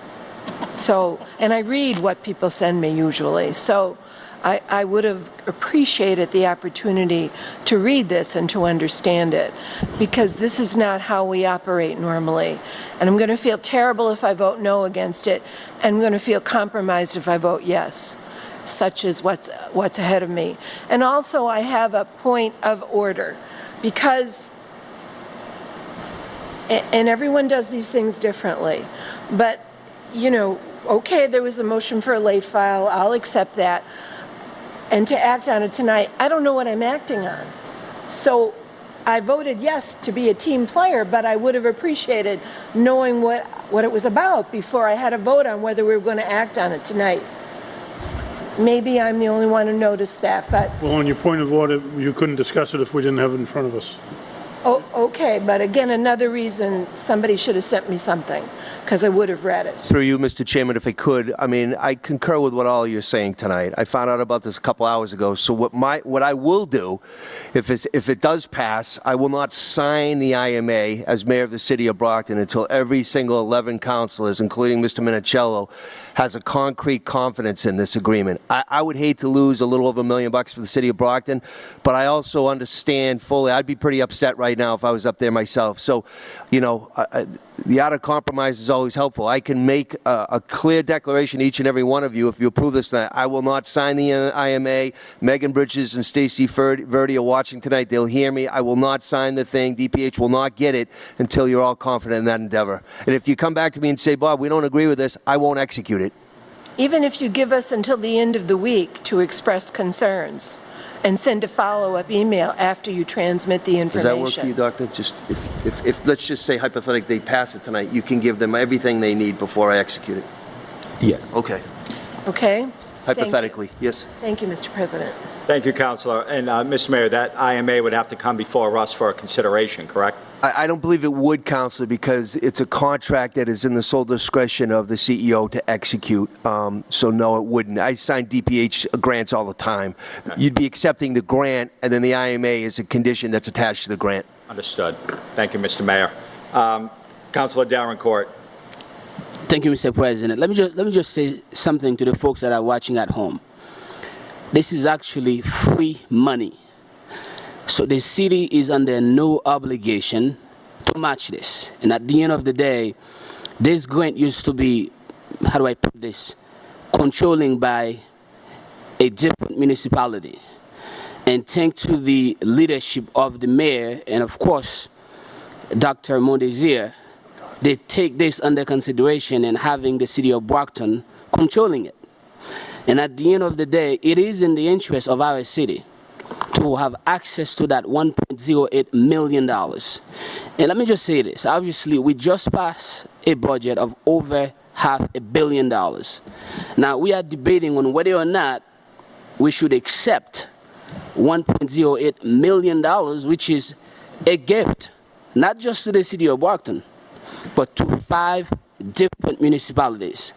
So, and I read what people send me usually. So I would have appreciated the opportunity to read this and to understand it, because this is not how we operate normally. And I'm going to feel terrible if I vote no against it, and I'm going to feel compromised if I vote yes. Such is what's ahead of me. And also, I have a point of order, because, and everyone does these things differently, but, you know, okay, there was a motion for a late file, I'll accept that, and to act on it tonight, I don't know what I'm acting on. So I voted yes to be a team player, but I would have appreciated knowing what it was about before I had a vote on whether we were going to act on it tonight. Maybe I'm the only one who noticed that, but... Well, on your point of order, you couldn't discuss it if we didn't have it in front of us. Oh, okay, but again, another reason somebody should have sent me something, because I would have read it. Through you, Mr. Chairman, if I could, I mean, I concur with what all you're saying tonight. I found out about this a couple hours ago. So what I will do, if it does pass, I will not sign the IMA as mayor of the city of Brockton until every single 11 councilors, including Mr. Minicello, has a concrete confidence in this agreement. I would hate to lose a little over $1 million for the city of Brockton, but I also understand fully. I'd be pretty upset right now if I was up there myself. So, you know, the art of compromise is always helpful. I can make a clear declaration to each and every one of you if you approve this tonight. I will not sign the IMA. Megan Bridges and Stacy Verdi are watching tonight. They'll hear me. I will not sign the thing. DPH will not get it until you're all confident in that endeavor. And if you come back to me and say, Bob, we don't agree with this, I won't execute it. Even if you give us until the end of the week to express concerns and send a follow-up email after you transmit the information. Does that work for you, Doctor? Just if let's just say hypothetically they pass it tonight, you can give them everything they need before I execute it. Yes. Okay. Okay? Hypothetically, yes. Thank you, Mr. President. Thank you, Councilor. And, Mr. Mayor, that IMA would have to come before us for consideration, correct? I don't believe it would, Councilor, because it's a contract that is in the sole discretion of the CEO to execute. So, no, it wouldn't. I sign DPH grants all the time. Okay. You'd be accepting the grant, and then the IMA is a condition that's attached to the grant. Understood. Thank you, Mr. Mayor. Councilor Davenport. Thank you, Mr. President. Let me just say something to the folks that are watching at home. This is actually free money. So the city is under no obligation to match this. And at the end of the day, this grant used to be, how do I put this, controlling by a different municipality. And thanks to the leadership of the mayor and, of course, Dr. Mondesir, they take this under consideration and having the city of Brockton controlling it. And at the end of the day, it is in the interest of our city to have access to that $1.08 million. And let me just say this. Obviously, we just passed a budget of over $500 million. Now, we are debating on whether or not we should accept $1.08 million, which is a gift, not just to the city of Brockton, but to 5 different municipalities.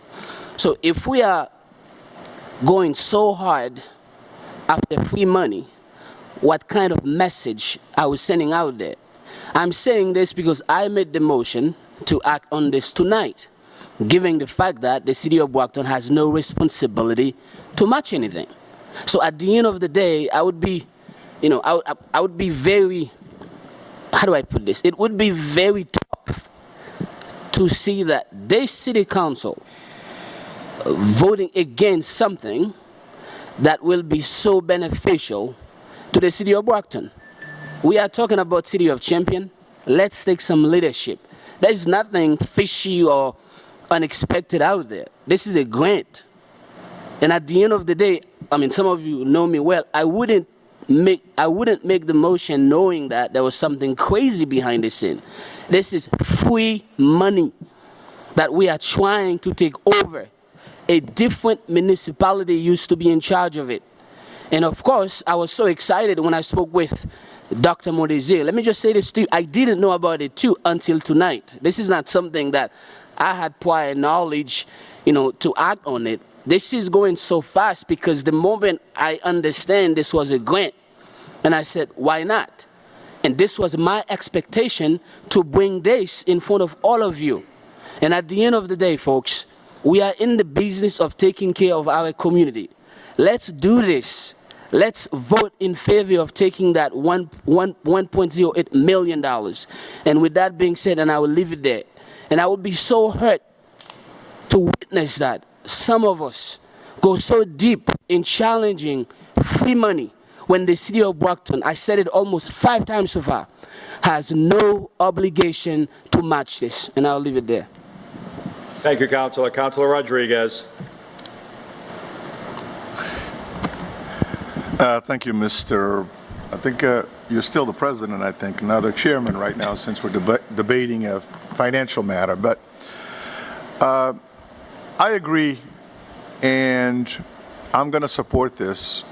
So if we are going so hard after free money, what kind of message are we sending out there? I'm saying this because I made the motion to act on this tonight, given the fact that the city of Brockton has no responsibility to match anything. So at the end of the day, I would be, I would be very, how do I put this? It would be very tough to see that this city council voting against something that will be so beneficial to the city of Brockton. We are talking about city of champion. Let's take some leadership. There's nothing fishy or unexpected out there. This is a grant. And at the end of the day, I mean, some of you know me well, I wouldn't make the motion knowing that there was something crazy behind the scene. This is free money that we are trying to take over. A different municipality used to be in charge of it. And of course, I was so excited when I spoke with Dr. Mondesir. Let me just say this to you. I didn't know about it too until tonight. This is not something that I had prior knowledge, to act on it. This is going so fast because the moment I understand this was a grant, and I said, why not? And this was my expectation to bring this in front of all of you. And at the end of the day, folks, we are in the business of taking care of our community. Let's do this. Let's vote in favor of taking that $1.08 million. And with that being said, and I will leave it there, and I will be so hurt to witness that some of us go so deep in challenging free money when the city of Brockton, I said it almost 5 times so far, has no obligation to match this. And I'll leave it there. Thank you, Councilor. Councilor Rodriguez. Thank you, Mr. I think you're still the president, I think, not the chairman right now since we're debating a financial matter. But I agree, and I'm going to support this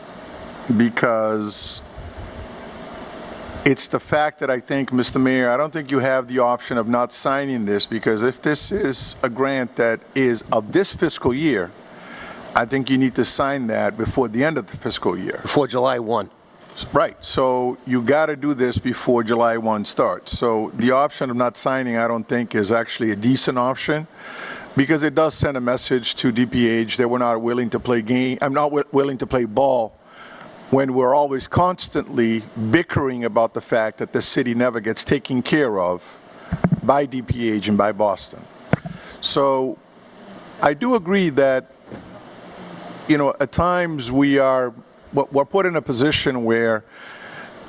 because it's the fact that I think, Mr. Mayor, I don't think you have the option of not signing this, because if this is a grant that is of this fiscal year, I think you need to sign that before the end of the fiscal year. Before July 1. Right. So you got to do this before July 1 starts. So the option of not signing, I don't think, is actually a decent option, because it does send a message to DPH that we're not willing to play game. I'm not willing to play ball when we're always constantly bickering about the fact that the city never gets taken care of by DPH and by Boston. So I do agree that, at times we're put in a position where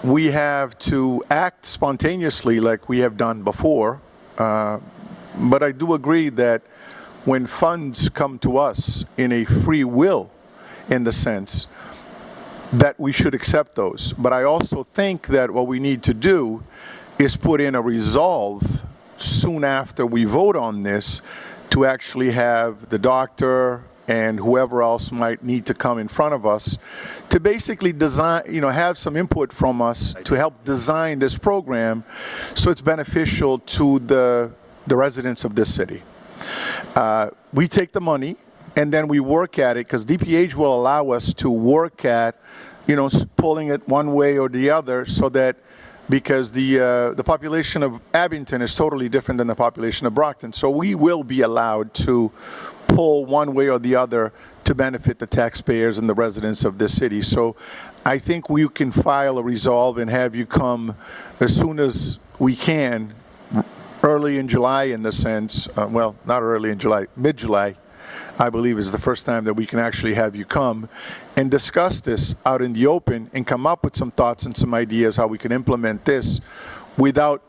we have to act spontaneously like we have done before. But I do agree that when funds come to us in a free will, in the sense that we should accept those. But I also think that what we need to do is put in a resolve soon after we vote on this to actually have the doctor and whoever else might need to come in front of us to basically design, have some input from us to help design this program so it's beneficial to the residents of this city. We take the money and then we work at it, because DPH will allow us to work at, pulling it one way or the other, so that, because the population of Abington is totally different than the population of Brockton. So we will be allowed to pull one way or the other to benefit the taxpayers and the residents of this city. So I think we can file a resolve and have you come as soon as we can, early in July, in the sense, well, not early in July, mid-July, I believe is the first time that we can actually have you come and discuss this out in the open and come up with some thoughts and some ideas how we can implement this without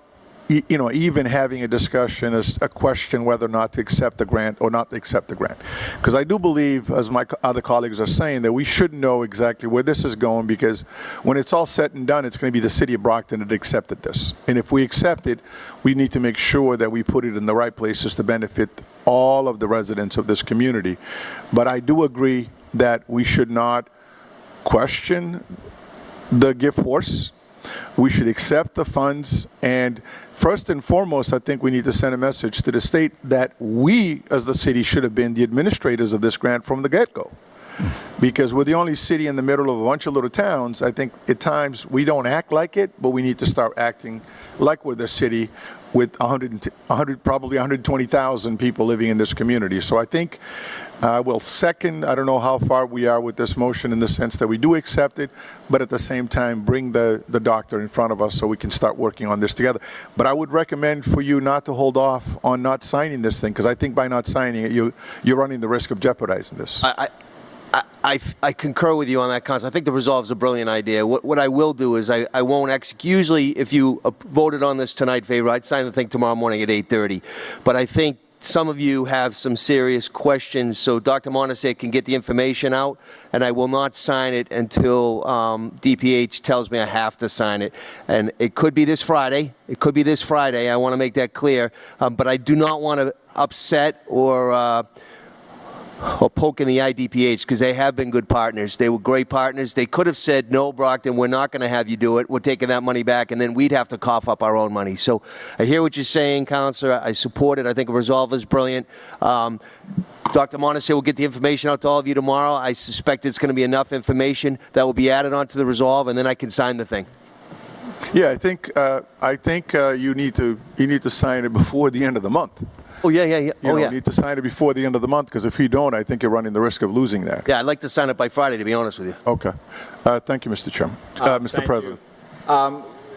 even having a discussion, a question whether or not to accept the grant or not to accept the grant. Because I do believe, as my other colleagues are saying, that we should know exactly where this is going, because when it's all said and done, it's going to be the city of Brockton that accepted this. And if we accept it, we need to make sure that we put it in the right places to benefit all of the residents of this community. But I do agree that we should not question the gift horse. We should accept the funds, and first and foremost, I think we need to send a message to the state that we, as the city, should have been the administrators of this grant from the get-go. Because we're the only city in the middle of a bunch of little towns. I think at times we don't act like it, but we need to start acting like we're the city with probably 120,000 people living in this community. So I think we'll second, I don't know how far we are with this motion in the sense that we do accept it, but at the same time bring the doctor in front of us so we can start working on this together. But I would recommend for you not to hold off on not signing this thing, because I think by not signing it, you're running the risk of jeopardizing this. I concur with you on that, Council. I think the resolve is a brilliant idea. What I will do is I won't execute. Usually, if you voted on this tonight, favor, I'd sign the thing tomorrow morning at 8:30. But I think some of you have some serious questions, so Dr. Montese can get the information out, and I will not sign it until DPH tells me I have to sign it. And it could be this Friday. It could be this Friday. I want to make that clear. But I do not want to upset or poke in the IDPH, because they have been good partners. They were great partners. They could have said, no, Brockton, we're not going to have you do it. We're taking that money back, and then we'd have to cough up our own money. So I hear what you're saying, Councilor. I support it. I think a resolve is brilliant. Dr. Montese will get the information out to all of you tomorrow. I suspect it's going to be enough information that will be added onto the resolve, and then I can sign the thing. Yeah, I think you need to sign it before the end of the month. Oh, yeah. You need to sign it before the end of the month, because if you don't, I think you're running the risk of losing that. Yeah, I'd like to sign it by Friday, to be honest with you. Okay. Thank you, Mr. Chairman. Mr. President.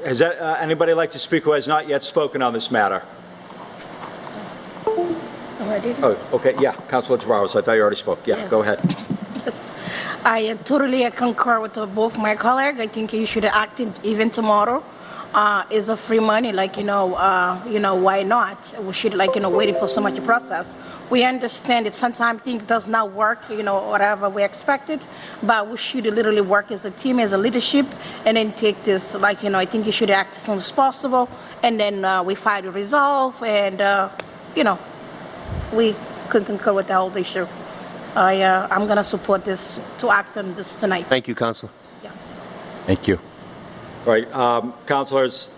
Has anybody like to speak who has not yet spoken on this matter? Already? Oh, okay, yeah, Councilor Tavares, I thought you already spoke. Yeah, Yes. go ahead. Yes. I totally concur with both my colleagues. I think you should act even tomorrow. Is a free money, why not? We should, waiting for so much process. We understand it. Sometimes things does not work, whatever we expected, but we should literally work as a team, as a leadership, and then take this, I think you should act as soon as possible, and then we find a resolve, and, we could concur with the whole issue. I'm going to support this, to act on this tonight. Thank you, Councilor. Yes. Thank you. All right, councilors.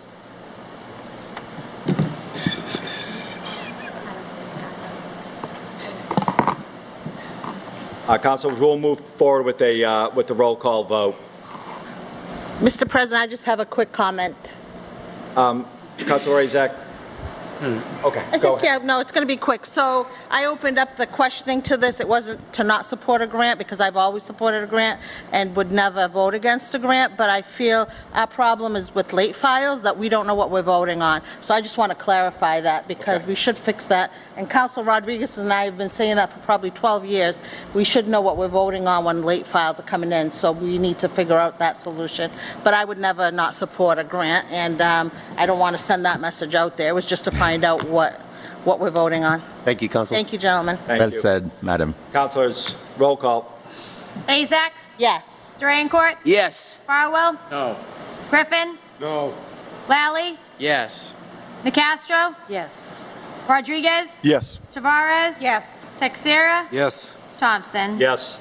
Councilors, we'll move forward with the roll call vote. Mr. President, I just have a quick comment. Councilor Razak? Okay, go ahead. Yeah, no, it's going to be quick. So I opened up the questioning to this. It wasn't to not support a grant, because I've always supported a grant and would never vote against a grant, but I feel our problem is with late files, that we don't know what we're voting on. So I just want to clarify that, because we should fix that. And Council Rodriguez and I have been saying that for probably 12 years. We should know what we're voting on when late files are coming in, so we need to figure out that solution. But I would never not support a grant, and I don't want to send that message out there. It was just to find out what we're voting on. Thank you, Councilor. Thank you, gentlemen. Well said, Madam. Councilors, roll call. Azak? Yes. Durancourt? Yes. Farwell? No. Griffin? No. Lally? Yes. Nicastro? Yes. Rodriguez? Yes. Tavares? Yes. Texera? Yes. Thompson? Yes,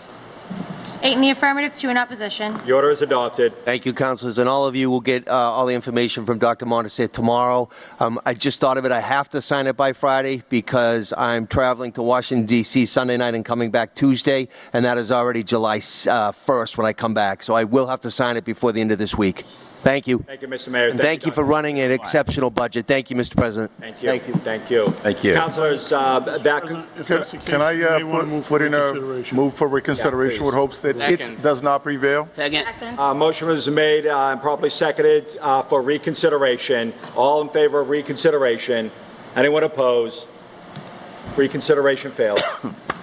8 in the affirmative, 2 in opposition. the order is adopted. Thank you, councilors, and all of you will get all the information from Dr. Montese tomorrow. I just thought of it. I have to sign it by Friday because I'm traveling to Washington, D.C. Sunday night and coming back Tuesday, and that is already July 1st when I come back. So I will have to sign it before the end of this week. Thank you. Thank you, Mr. Mayor. And thank you for running an exceptional budget. Thank you, Mr. President. Thank you. Thank you. Thank you. Councilors, If that's the case, Can I you may want to move for put in a reconsideration. move for reconsideration with hopes that it Second. does not prevail? Second. motion was made and properly seconded for reconsideration. All in favor of reconsideration? Anyone opposed? Reconsideration fails.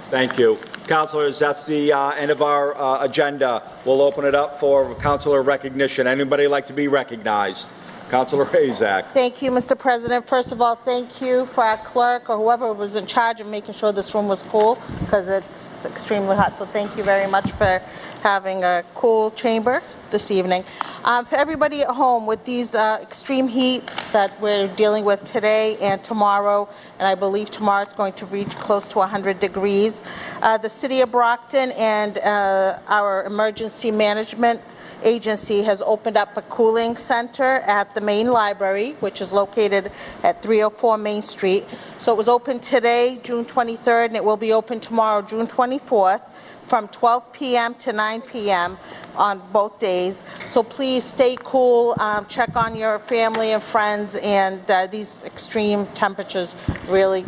Thank you. Councilors, that's the end of our agenda. We'll open it up for councilor recognition. Anybody like to be recognized? Councilor Azak. Thank you, Mr. President. First of all, thank you for our clerk or whoever was in charge of making sure this room was cool, because it's extremely hot. So thank you very much for having a cool chamber this evening. For everybody at home, with these extreme heat that we're dealing with today and tomorrow, and I believe tomorrow it's going to reach close to 100 degrees, the City of Brockton and our emergency management agency has opened up a cooling center at the main library, which is located at 304 Main Street. So it was open today, June 23rd, and it will be open tomorrow, June 24th, from 12 p.m. to 9 p.m. on both days. So please stay cool, check on your family and friends, and these extreme temperatures really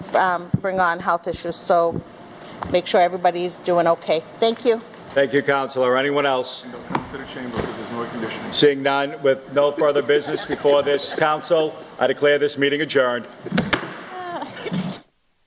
bring on health issues. So make sure everybody's doing okay. Thank you. Thank you, Councilor. Anyone else? Come to the chamber because there's no air conditioning. Seeing none, with no further business before this council, I declare this meeting adjourned.